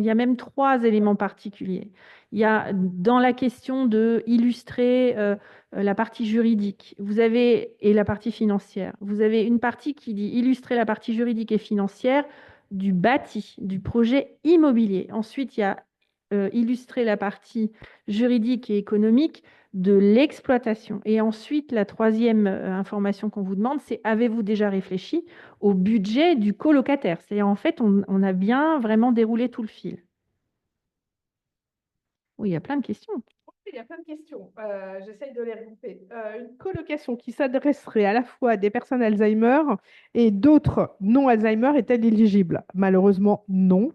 y a même trois éléments particuliers. Il y a dans la question de illustrer la partie juridique, et la partie financière. Vous avez une partie qui dit illustrer la partie juridique et financière du bâti, du projet immobilier. Ensuite, il y a illustrer la partie juridique et économique de l'exploitation. Et ensuite, la troisième information qu'on vous demande, c'est avez-vous déjà réfléchi au budget du colocataire? C'est-à-dire, en fait, on a bien vraiment déroulé tout le fil. Oui, il y a plein de questions. Il y a plein de questions. J'essaye de les regrouper. Une colocation qui s'adresserait à la fois à des personnes Alzheimer et d'autres non Alzheimer est-elle éligible? Malheureusement, non,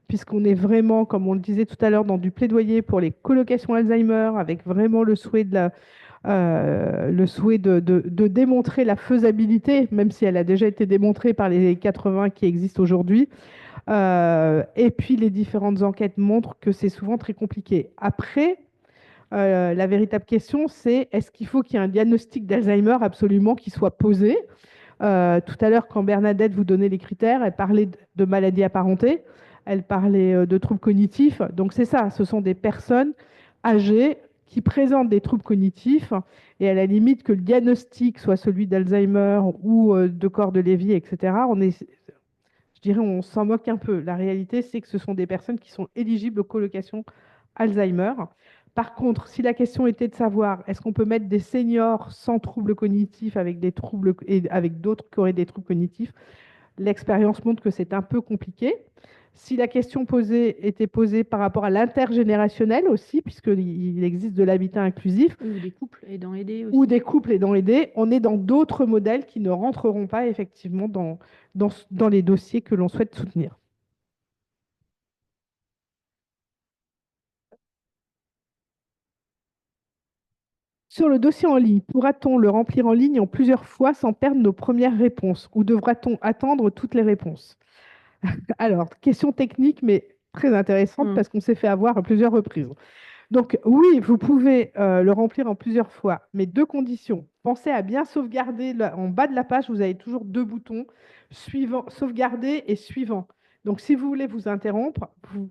puisqu'on est vraiment, comme on le disait tout à l'heure, dans du plaidoyer pour les colocations Alzheimer, avec vraiment le souhait de démontrer la faisabilité, même si elle a déjà été démontrée par les 80 qui existent aujourd'hui. Et puis, les différentes enquêtes montrent que c'est souvent très compliqué. Après, la véritable question, c'est est-ce qu'il faut qu'il y ait un diagnostic d'Alzheimer absolument qui soit posé? Tout à l'heure, quand Bernadette vous donnait les critères, elle parlait de maladies apparentées, elle parlait de troubles cognitifs. Donc c'est ça, ce sont des personnes âgées qui présentent des troubles cognitifs et à la limite que le diagnostic soit celui d'Alzheimer ou de corps de Lévy, etc. Je dirais, on s'en moque un peu. La réalité, c'est que ce sont des personnes qui sont éligibles aux colocations Alzheimer. Par contre, si la question était de savoir est-ce qu'on peut mettre des seniors sans troubles cognitifs avec des troubles et avec d'autres qui auraient des troubles cognitifs, l'expérience montre que c'est un peu compliqué. Si la question posée était posée par rapport à l'intergénérationnel aussi, puisqu'il existe de l'habitat inclusif, Ou des couples aidant aidés ou aussi. des couples aidant aidés, on est dans d'autres modèles qui ne rentreront pas effectivement dans les dossiers que l'on souhaite soutenir. Sur le dossier en ligne, pourra-t-on le remplir en ligne en plusieurs fois sans perdre nos premières réponses ou devra-t-on attendre toutes les réponses? Alors, question technique, mais très intéressante Hmm. parce qu'on s'est fait avoir à plusieurs reprises. Donc, oui, vous pouvez le remplir en plusieurs fois, mais deux conditions. Pensez à bien sauvegarder. En bas de la page, vous avez toujours deux boutons, suivant, sauvegarder et suivant. Donc, si vous voulez vous interrompre, vous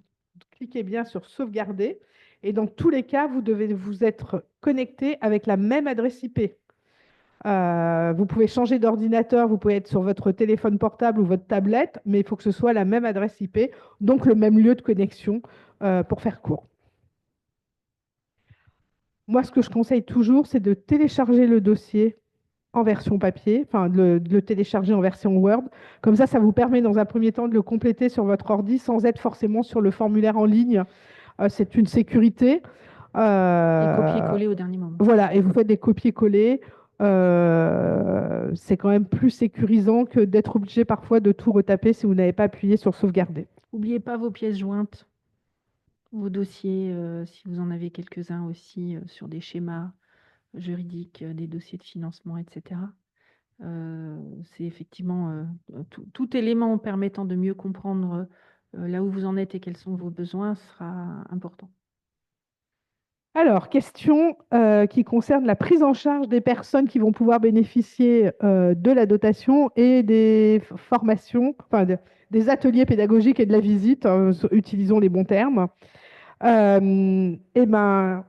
cliquez bien sur sauvegarder. Et dans tous les cas, vous devez vous être connecté avec la même adresse IP. Vous pouvez changer d'ordinateur, vous pouvez être sur votre téléphone portable ou votre tablette, mais il faut que ce soit la même adresse IP, donc le même lieu de connexion pour faire court. Moi, ce que je conseille toujours, c'est de télécharger le dossier en version papier, enfin de le télécharger en version Word. Comme ça vous permet dans un premier temps de le compléter sur votre ordi sans être forcément sur le formulaire en ligne. C'est une sécurité. Et Euh, copier-coller au dernier moment. voilà, et vous faites des copier-coller. C'est quand même plus sécurisant que d'être obligé parfois de tout retaper si vous n'avez pas appuyé sur sauvegarder. N'oubliez pas vos pièces jointes, vos dossiers, si vous en avez quelques-uns aussi, sur des schémas juridiques, des dossiers de financement, etc. C'est effectivement tout élément permettant de mieux comprendre là où vous en êtes et quels sont vos besoins sera important. Alors, question qui concerne la prise en charge des personnes qui vont pouvoir bénéficier de la dotation et des formations, des ateliers pédagogiques et de la visite, utilisons les bons termes. Eh ben,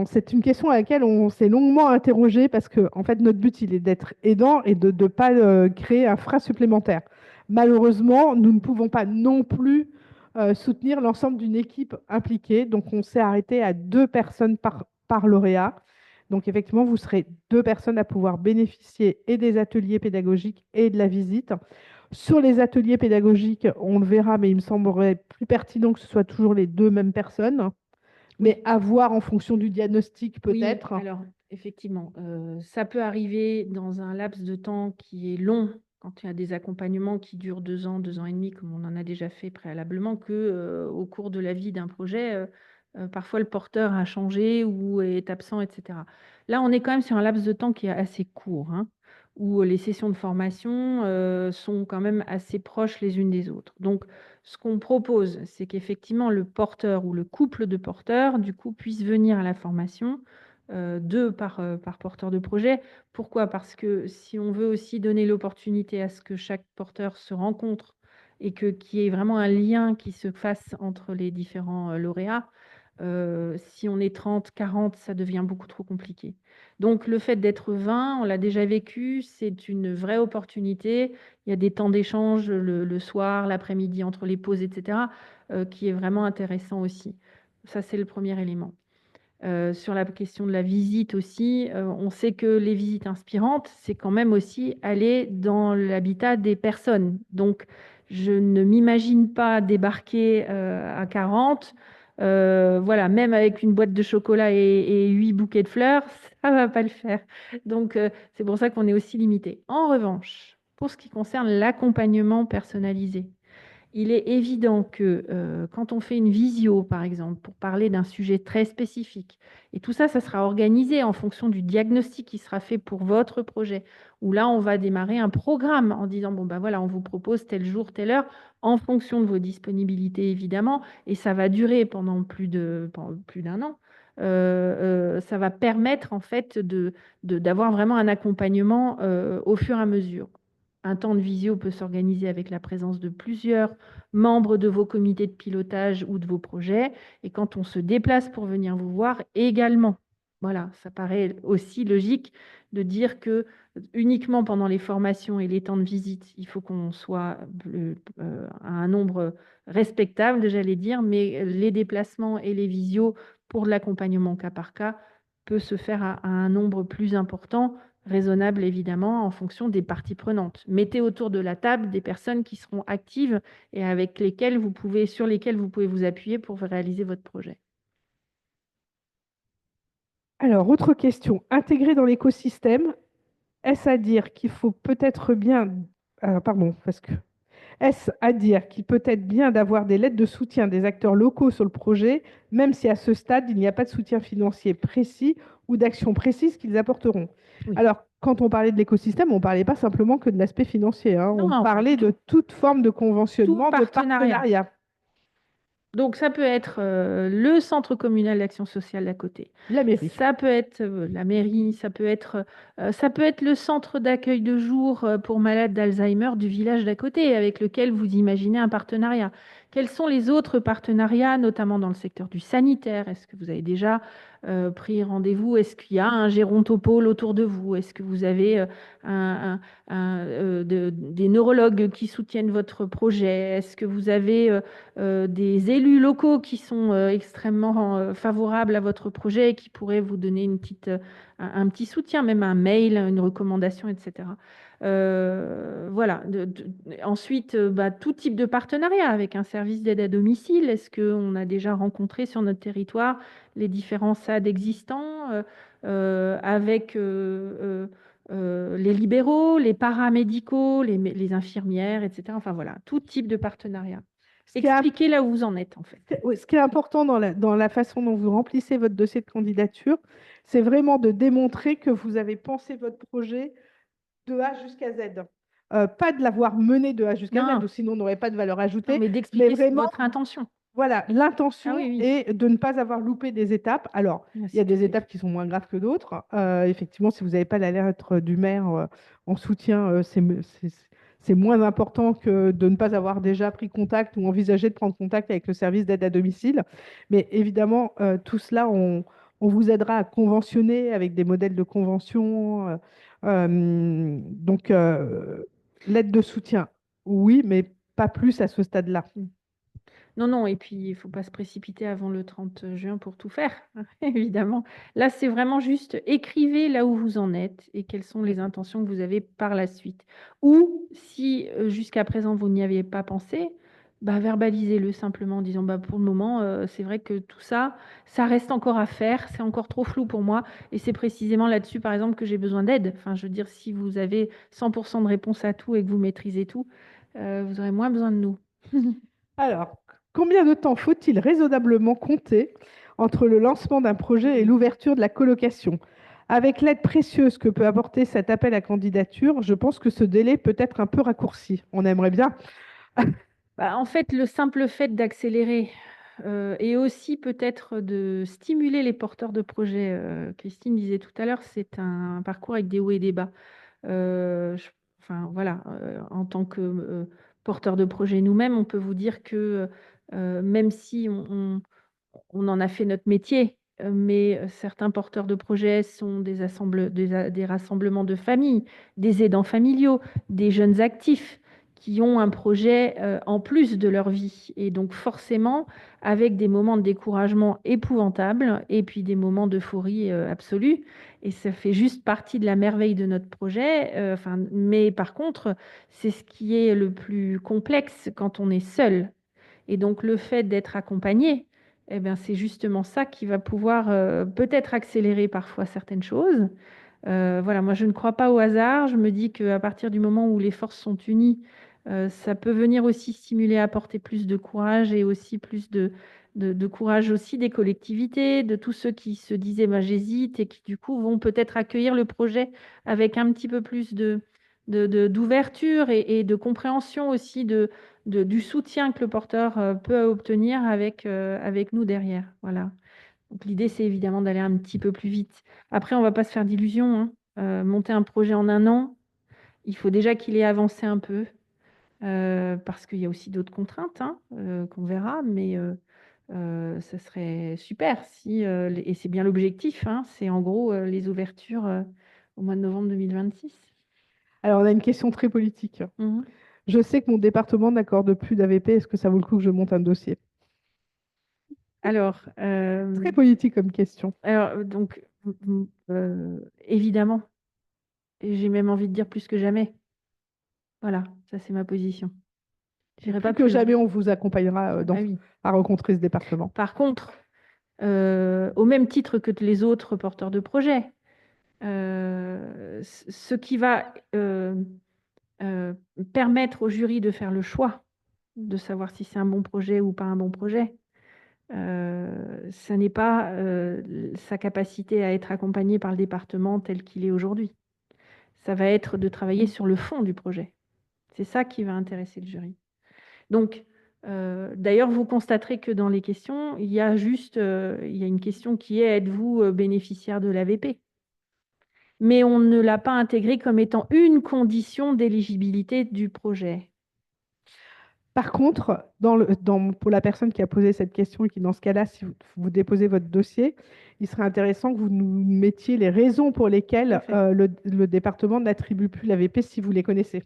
c'est une question à laquelle on s'est longuement interrogé parce que, en fait, notre but, il est d'être aidant et de ne pas créer un frein supplémentaire. Malheureusement, nous ne pouvons pas non plus soutenir l'ensemble d'une équipe impliquée. Donc, on s'est arrêté à 2 personnes par lauréat. Donc, effectivement, vous serez 2 personnes à pouvoir bénéficier et des ateliers pédagogiques et de la visite. Sur les ateliers pédagogiques, on le verra, mais il me semblerait plus pertinent que ce soit toujours les 2 mêmes personnes. Mais à voir en fonction du diagnostic Oui, peut-être. alors effectivement, ça peut arriver dans un laps de temps qui est long, quand il y a des accompagnements qui durent 2 ans, 2 ans et demi, comme on en a déjà fait préalablement, que au cours de la vie d'un projet, parfois le porteur a changé ou est absent, etc. Là, on est quand même sur un laps de temps qui est assez court, hein, où les sessions de formation sont quand même assez proches les unes des autres. Donc, ce qu'on propose, c'est qu'effectivement, le porteur ou le couple de porteurs, du coup, puisse venir à la formation, 2 par porteur de projet. Pourquoi? Parce que si on veut aussi donner l'opportunité à ce que chaque porteur se rencontre et qu'il y ait vraiment un lien qui se fasse entre les différents lauréats. Si on est 30, 40, ça devient beaucoup trop compliqué. Donc le fait d'être 20, on l'a déjà vécu, c'est une vraie opportunité. Il y a des temps d'échange le soir, l'après-midi, entre les pauses, etc., qui est vraiment intéressant aussi. Ça, c'est le premier élément. Sur la question de la visite aussi, on sait que les visites inspirantes, c'est quand même aussi aller dans l'habitat des personnes. Donc, je ne m'imagine pas débarquer à 40, voilà, même avec une boîte de chocolat et 8 bouquets de fleurs, ça va pas le faire. Donc, c'est pour ça qu'on est aussi limité. En revanche, pour ce qui concerne l'accompagnement personnalisé, il est évident que quand on fait une visio, par exemple, pour parler d'un sujet très spécifique, et tout ça, ça sera organisé en fonction du diagnostic qui sera fait pour votre projet, où là, on va démarrer un programme en disant, bon, ben voilà, on vous propose tel jour, telle heure, en fonction de vos disponibilités, évidemment, et ça va durer pendant plus d'un an. Ça va permettre, en fait, d'avoir vraiment un accompagnement au fur et à mesure. Un temps de visio peut s'organiser avec la présence de plusieurs membres de vos comités de pilotage ou de vos projets. Et quand on se déplace pour venir vous voir, également. Voilà, ça paraît aussi logique de dire que uniquement pendant les formations et les temps de visite, il faut qu'on soit à un nombre respectable, j'allais dire, mais les déplacements et les visios pour de l'accompagnement cas par cas peut se faire à un nombre plus important, raisonnable évidemment, en fonction des parties prenantes. Mettez autour de la table des personnes qui seront actives et avec lesquelles sur lesquelles vous pouvez vous appuyer pour réaliser votre projet. Alors, autre question. Intégrer dans l'écosystème, est-ce à dire qu'il faut peut-être bien... pardon, parce que... Est-ce à dire qu'il peut être bien d'avoir des lettres de soutien des acteurs locaux sur le projet, même si à ce stade, il n'y a pas de soutien financier précis ou d'action précise qu'ils apporteront? Oui. Alors, quand on parlait de l'écosystème, on ne parlait pas simplement que de l'aspect financier, hein, Non, on non, enfin, parlait de toute forme de tout conventionnement, de partenariat. partenariat. Donc, ça peut être le centre communal d'action sociale d'à côté. La mairie. Ça peut être la mairie, ça peut être le centre d'accueil de jour pour malades d'Alzheimer du village d'à côté, avec lequel vous imaginez un partenariat. Quels sont les autres partenariats, notamment dans le secteur du sanitaire? Est-ce que vous avez déjà pris rendez-vous? Est-ce qu'il y a un gérontopôle autour de vous? Est-ce que vous avez des neurologues qui soutiennent votre projet? Est-ce que vous avez des élus locaux qui sont extrêmement favorables à votre projet et qui pourraient vous donner un petit soutien, même un mail, une recommandation, etc. Voilà. Ensuite, tout type de partenariat avec un service d'aide à domicile. Est-ce qu'on a déjà rencontré sur notre territoire les différents SAD existants avec les libéraux, les paramédicaux, les infirmières, etc. Enfin voilà, tout type de partenariat. Ce qui est, Expliquez là où vous en êtes, en fait. oui, ce qui est important dans la façon dont vous remplissez votre dossier de candidature, c'est vraiment de démontrer que vous avez pensé votre projet de A jusqu'à Z. Pas de l'avoir mené de A jusqu'à Z, Non, ou sinon on n'aurait pas de valeur non, ajoutée, mais mais d'expliquer vraiment, votre intention. voilà, Ah l'intention oui, oui. est de ne pas avoir loupé des étapes. Alors, Ah, il y a c'est tout des à étapes fait. qui sont moins graves que d'autres. Effectivement, si vous n'avez pas la lettre du maire en soutien, c'est moins important que de ne pas avoir déjà pris contact ou envisagé de prendre contact avec le service d'aide à domicile. Mais évidemment, tout cela, on vous aidera à conventionner avec des modèles de convention. Donc, l'aide de soutien, oui, mais pas plus à ce stade-là. Non, non, et puis il ne faut pas se précipiter avant le 30 juin pour tout faire, évidemment. Là, c'est vraiment juste écrivez là où vous en êtes et quelles sont les intentions que vous avez par la suite. Ou si jusqu'à présent vous n'y aviez pas pensé, verbalisez-le simplement en disant pour le moment, c'est vrai que tout ça, ça reste encore à faire, c'est encore trop flou pour moi et c'est précisément là-dessus, par exemple, que j'ai besoin d'aide. Enfin, je veux dire, si vous avez 100% de réponse à tout et que vous maîtrisez tout, vous aurez moins besoin de nous. Alors, combien de temps faut-il raisonnablement compter entre le lancement d'un projet et l'ouverture de la colocation? Avec l'aide précieuse que peut apporter cet appel à candidature, je pense que ce délai peut être un peu raccourci. On aimerait bien. En fait, le simple fait d'accélérer et aussi peut-être de stimuler les porteurs de projets, Christine disait tout à l'heure, c'est un parcours avec des hauts et des bas. Enfin, voilà, en tant que porteurs de projet nous-mêmes, on peut vous dire que même si on en a fait notre métier, mais certains porteurs de projets sont des rassemblements de familles, des aidants familiaux, des jeunes actifs qui ont un projet en plus de leur vie. Et donc forcément, avec des moments de découragement épouvantables et puis des moments d'euphorie absolue. Et ça fait juste partie de la merveille de notre projet. Mais par contre, c'est ce qui est le plus complexe quand on est seul. Et donc, le fait d'être accompagné, eh bien, c'est justement ça qui va pouvoir peut-être accélérer parfois certaines choses. Voilà, moi, je ne crois pas au hasard. Je me dis qu'à partir du moment où les forces sont unies, ça peut venir aussi stimuler, apporter plus de courage et aussi plus de courage aussi des collectivités, de tous ceux qui se disaient bah, j'hésite et qui du coup vont peut-être accueillir le projet avec un petit peu plus d'ouverture et de compréhension aussi du soutien que le porteur peut obtenir avec nous derrière. Voilà. Donc l'idée, c'est évidemment d'aller un petit peu plus vite. Après, on ne va pas se faire d'illusions, hein. Monter un projet en un an, il faut déjà qu'il ait avancé un peu, parce qu'il y a aussi d'autres contraintes, hein, qu'on verra, mais ça serait super si, et c'est bien l'objectif, hein, c'est en gros les ouvertures au mois de novembre 2026. Alors, on a une question très politique. Mhm. Je sais que mon département n'accorde plus d'AVP. Est-ce que ça vaut le coup que je monte un dossier? Alors, Très politique comme question. donc, évidemment, et j'ai même envie de dire plus que jamais. Voilà, ça c'est ma position. J'irai pas Plus que plus loin. jamais, on vous accompagnera Ah oui. à rencontrer ce département. Par contre, au même titre que les autres porteurs de projets, ce qui va euh, permettre au jury de faire le choix de savoir si c'est un bon projet ou pas un bon projet, ça n'est pas sa capacité à être accompagné par le département tel qu'il est aujourd'hui. Ça va être de travailler sur le fond du projet. C'est ça qui va intéresser le jury. Donc, d'ailleurs, vous constaterez que dans les questions, il y a une question qui est êtes-vous bénéficiaire de l'AVP? Mais on ne l'a pas intégré comme étant une condition d'éligibilité du projet. Par contre, pour la personne qui a posé cette question et qui, dans ce cas-là, si vous déposez votre dossier, il serait intéressant que vous nous mettiez les raisons pour lesquelles le département n'attribue plus l'AVP si vous les connaissez.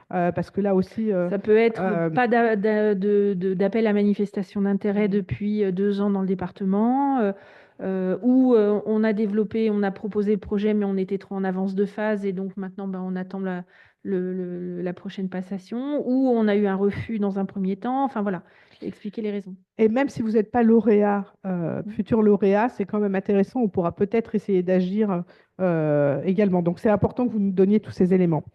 Parce que là aussi, Ça peut être pas d'appel à manifestation d'intérêt Mm. depuis 2 ans dans le département, ou on a proposé le projet, mais on était trop en avance de phase et donc maintenant on attend la prochaine passation, ou on a eu un refus dans un premier temps. Enfin voilà, expliquer les raisons. Et même si vous n'êtes pas lauréat, Mm. futur lauréat, c'est quand même intéressant. On pourra peut-être essayer d'agir également. Donc, c'est important que vous nous donniez tous ces éléments.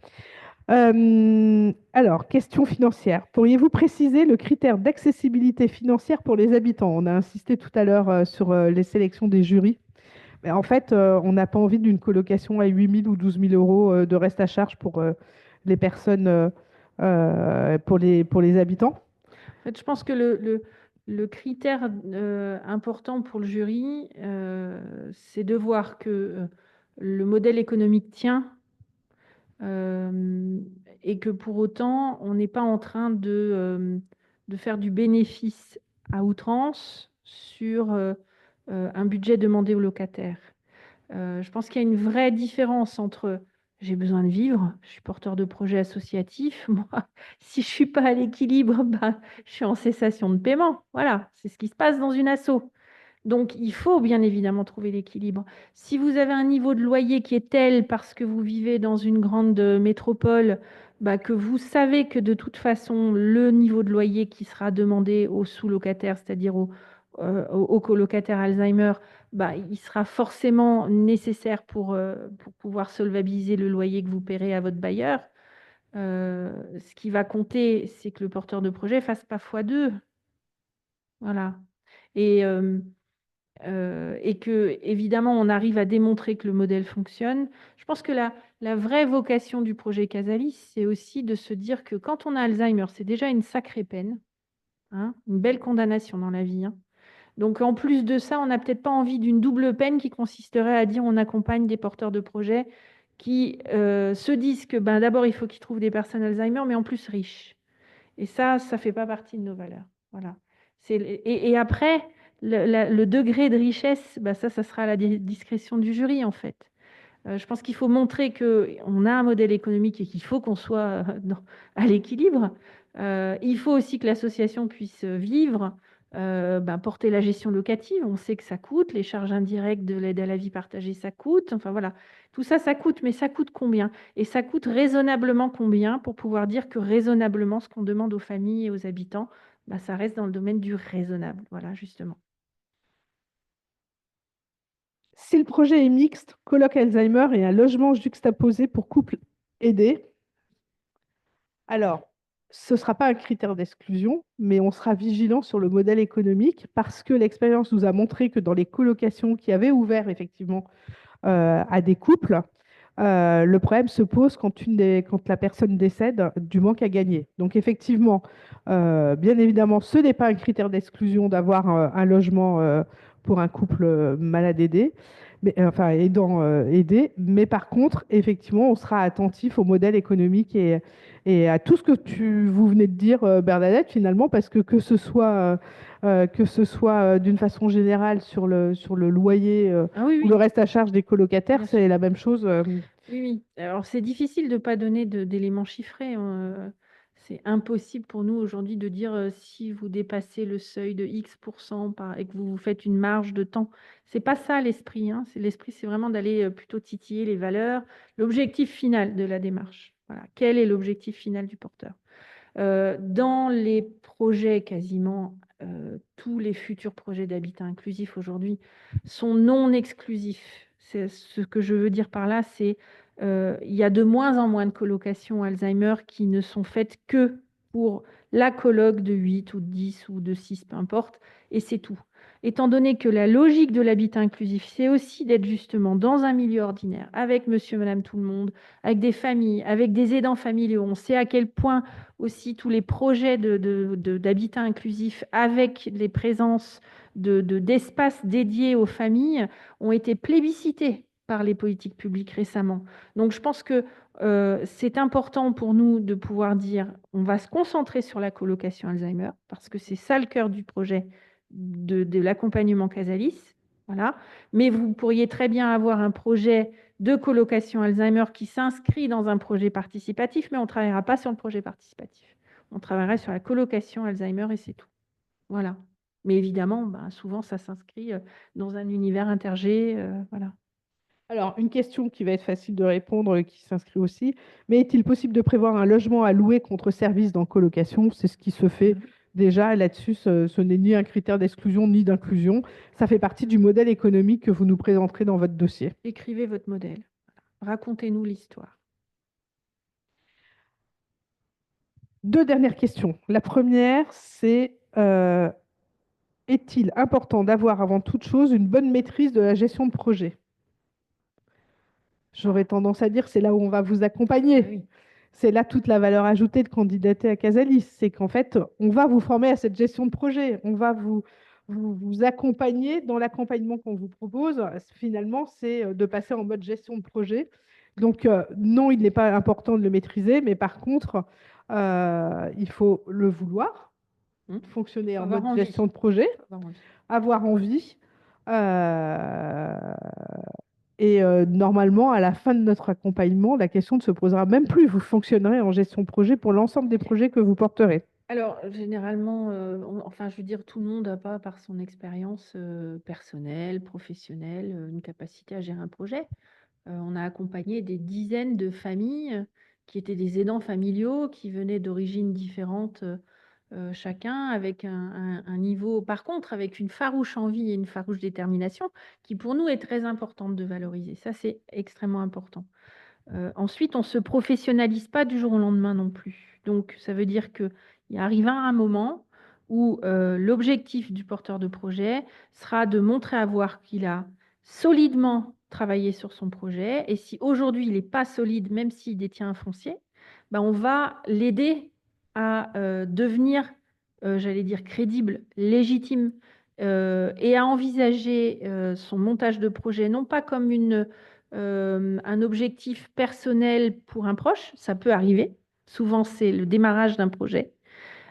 Alors, question financière. Pourriez-vous préciser le critère d'accessibilité financière pour les habitants? On a insisté tout à l'heure sur les sélections des jurys. Mais en fait, on n'a pas envie d'une colocation à 8 000 ou 12 000 euros de reste à charge pour les personnes, pour les habitants. En fait, je pense que le critère important pour le jury, c'est de voir que le modèle économique tient, et que pour autant, on n'est pas en train de faire du bénéfice à outrance sur un budget demandé aux locataires. Je pense qu'il y a une vraie différence entre j'ai besoin de vivre, je suis porteur de projet associatif. Moi, si je ne suis pas à l'équilibre, ben, je suis en cessation de paiement. Voilà, c'est ce qui se passe dans une asso. Donc, il faut bien évidemment trouver l'équilibre. Si vous avez un niveau de loyer qui est tel parce que vous vivez dans une grande métropole, bah, que vous savez que de toute façon, le niveau de loyer qui sera demandé aux sous-locataires, c'est-à-dire aux colocataires Alzheimer, bah, il sera forcément nécessaire pour pouvoir solvabiliser le loyer que vous paierez à votre bailleur. Ce qui va compter, c'est que le porteur de projet fasse pas x2. Voilà. Et, et que, évidemment, on arrive à démontrer que le modèle fonctionne. Je pense que la vraie vocation du projet Casalis, c'est aussi de se dire que quand on a Alzheimer, c'est déjà une sacrée peine, hein, une belle condamnation dans la vie, hein. Donc, en plus de ça, on n'a peut-être pas envie d'une double peine qui consisterait à dire on accompagne des porteurs de projets qui se disent que ben, d'abord, il faut qu'ils trouvent des personnes Alzheimer, mais en plus riches. Et ça ne fait pas partie de nos valeurs. Voilà. Et après, le degré de richesse, bah ça sera à la discrétion du jury, en fait. Je pense qu'il faut montrer qu'on a un modèle économique et qu'il faut qu'on soit à l'équilibre. Il faut aussi que l'association puisse vivre, porter la gestion locative. On sait que ça coûte, les charges indirectes de l'aide à la vie partagée, ça coûte. Enfin voilà, tout ça, ça coûte, mais ça coûte combien? Et ça coûte raisonnablement combien pour pouvoir dire que raisonnablement, ce qu'on demande aux familles et aux habitants, ça reste dans le domaine du raisonnable. Voilà, justement. Si le projet est mixte, colloque Alzheimer et un logement juxtaposé pour couple aidé, alors ce ne sera pas un critère d'exclusion, mais on sera vigilant sur le modèle économique parce que l'expérience nous a montré que dans les colocations qui avaient ouvert effectivement à des couples, le problème se pose quand la personne décède du manque à gagner. Donc effectivement, bien évidemment, ce n'est pas un critère d'exclusion d'avoir un logement pour un couple malade aidé, mais, enfin aidant aidé. Mais par contre, effectivement, on sera attentif au modèle économique et à tout ce que vous venez de dire, Bernadette, finalement, parce que ce soit d'une façon générale sur le loyer Ah oui, ou le oui, reste à charge des colocataires, bien c'est sûr. la même chose. Oui, oui. Alors, c'est difficile de ne pas donner d'éléments chiffrés, hein. C'est impossible pour nous aujourd'hui de dire si vous dépassez le seuil de X% et que vous faites une marge de temps. C'est pas ça l'esprit, hein. L'esprit, c'est vraiment d'aller plutôt titiller les valeurs, l'objectif final de la démarche. Voilà. Quel est l'objectif final du porteur? Dans les projets, quasiment tous les futurs projets d'habitat inclusif aujourd'hui sont non exclusifs. Ce que je veux dire par là, c'est il y a de moins en moins de colocations Alzheimer qui ne sont faites que pour la coloc de 8 ou de 10 ou de 6, peu importe, et c'est tout. Étant donné que la logique de l'habitat inclusif, c'est aussi d'être justement dans un milieu ordinaire, avec monsieur, madame, tout le monde, avec des familles, avec des aidants familiaux. On sait à quel point aussi tous les projets d'habitat inclusif avec les présences d'espaces dédiés aux familles ont été plébiscités par les politiques publiques récemment. Donc je pense que c'est important pour nous de pouvoir dire on va se concentrer sur la colocation Alzheimer parce que c'est ça le cœur du projet de l'accompagnement Casalis. Voilà. Mais vous pourriez très bien avoir un projet de colocation Alzheimer qui s'inscrit dans un projet participatif, mais on ne travaillera pas sur le projet participatif. On travaillera sur la colocation Alzheimer et c'est tout. Voilà. Mais évidemment, souvent, ça s'inscrit dans un univers intergé. Voilà. Alors, une question qui va être facile de répondre, qui s'inscrit aussi, mais est-il possible de prévoir un logement à louer contre service dans colocation? C'est ce qui se fait déjà. Là-dessus, ce n'est ni un critère d'exclusion ni d'inclusion. Ça fait partie du modèle économique que vous nous présenterez dans votre dossier. Écrivez votre modèle. Racontez-nous l'histoire. Deux dernières questions. La première, c'est est-il important d'avoir avant toute chose une bonne maîtrise de la gestion de projet? J'aurais tendance à dire c'est là où on va vous Ah accompagner. oui. C'est là toute la valeur ajoutée de candidater à Casalis. C'est qu'en fait, on va vous former à cette gestion de projet. On va vous accompagner dans l'accompagnement qu'on vous propose. Finalement, c'est de passer en mode gestion de projet. Donc, non, il n'est pas important de le maîtriser, mais par contre, il faut le vouloir, Il fonctionner faut en avoir mode envie. gestion de projet, Faut avoir envie. avoir envie. euh, et normalement, à la fin de notre accompagnement, la question ne se posera même plus. Vous fonctionnerez en gestion de projet pour l'ensemble des projets que vous porterez. Alors, généralement, enfin, je veux dire, tout le monde n'a pas, par son expérience personnelle, professionnelle, une capacité à gérer un projet. On a accompagné des dizaines de familles qui étaient des aidants familiaux, qui venaient d'origines différentes, chacun, avec un niveau, par contre, avec une farouche envie et une farouche détermination, qui pour nous est très importante de valoriser. Ça, c'est extrêmement important. Ensuite, on ne se professionnalise pas du jour au lendemain non plus. Donc, ça veut dire qu'il arrivera un moment où l'objectif du porteur de projet sera de montrer à voir qu'il a solidement travaillé sur son projet. Et si aujourd'hui, il n'est pas solide, même s'il détient un foncier, on va l'aider à devenir, j'allais dire, crédible, légitime, et à envisager son montage de projet, non pas comme un objectif personnel pour un proche, ça peut arriver. Souvent, c'est le démarrage d'un projet.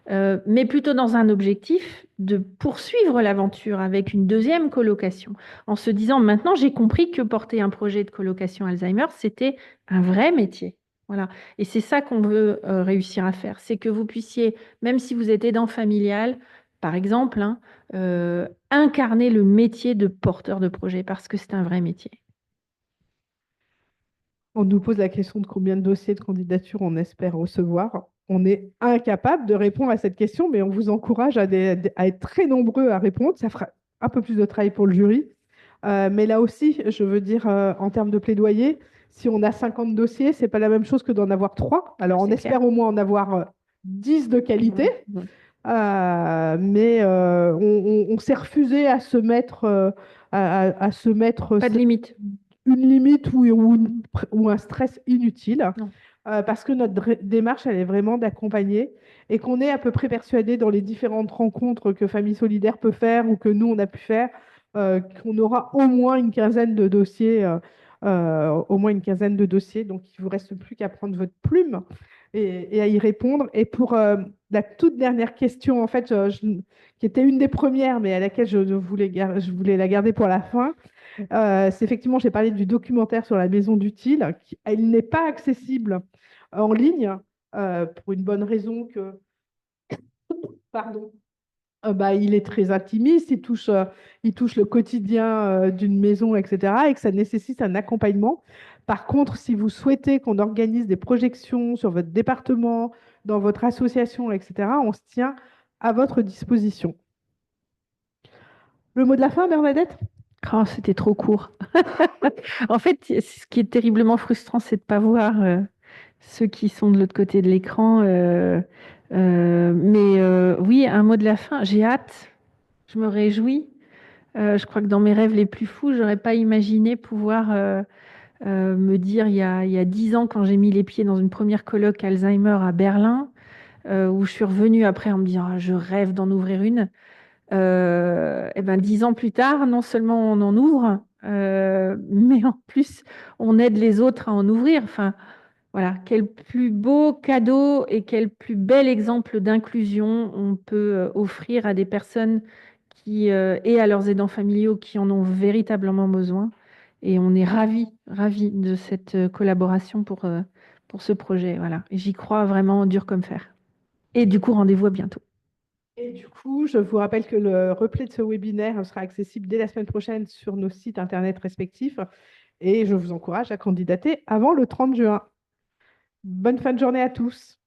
mais plutôt dans un objectif de poursuivre l'aventure avec une deuxième colocation, en se disant maintenant j'ai compris que porter un projet de colocation Alzheimer, c'était un vrai métier. Voilà. Et c'est ça qu'on veut réussir à faire, c'est que vous puissiez, même si vous êtes aidant familial, par exemple, hein, incarner le métier de porteur de projet, parce que c'est un vrai métier. On nous pose la question de combien de dossiers de candidature on espère recevoir. On est incapable de répondre à cette question, mais on vous encourage à être très nombreux à répondre. Ça fera un peu plus de travail pour le jury. Mais là aussi, je veux dire, en termes de plaidoyer, si on a 50 dossiers, c'est pas la même chose que d'en avoir 3. Alors, on C'est clair. espère au moins en avoir 10 de qualité, Mhm. mais on s'est refusé à se mettre, à se mettre Pas de limite. une limite ou un stress inutile, Non. parce que notre démarche, elle est vraiment d'accompagner et qu'on est à peu près persuadé dans les différentes rencontres que Famille Solidaire peut faire ou que nous, on a pu faire, qu'on aura au moins une quinzaine de dossiers, au moins une quinzaine de dossiers. Donc, il ne vous reste plus qu'à prendre votre plume et à y répondre. Et pour la toute dernière question, en fait, qui était une des premières, mais à laquelle je voulais la garder pour la fin, c'est effectivement, j'ai parlé du documentaire sur la maison d'utile. Elle n'est pas accessible en ligne pour une bonne raison que, pardon, bah, il est très intimiste, il touche le quotidien d'une maison, etc., et que ça nécessite un accompagnement. Par contre, si vous souhaitez qu'on organise des projections sur votre département, dans votre association, etc., on se tient à votre disposition. Le mot de la fin, Bernadette? Oh, c'était trop court. En fait, ce qui est terriblement frustrant, c'est de ne pas voir ceux qui sont de l'autre côté de l'écran. Mais oui, un mot de la fin. J'ai hâte, je me réjouis. Je crois que dans mes rêves les plus fous, j'aurais pas imaginé pouvoir me dire il y a 10 ans, quand j'ai mis les pieds dans une première colloque Alzheimer à Berlin, où je suis revenue après en me disant ah, je rêve d'en ouvrir une. Et ben 10 ans plus tard, non seulement on en ouvre, mais en plus on aide les autres à en ouvrir. Enfin, voilà, quel plus beau cadeau et quel plus bel exemple d'inclusion on peut offrir à des personnes et à leurs aidants familiaux qui en ont véritablement besoin. Et on est ravis de cette collaboration pour ce projet. Voilà. Et j'y crois vraiment dur comme fer. Et du coup, rendez-vous à bientôt. Et du coup, je vous rappelle que le replay de ce webinaire sera accessible dès la semaine prochaine sur nos sites internet respectifs et je vous encourage à candidater avant le 30 juin. Bonne fin de journée à tous.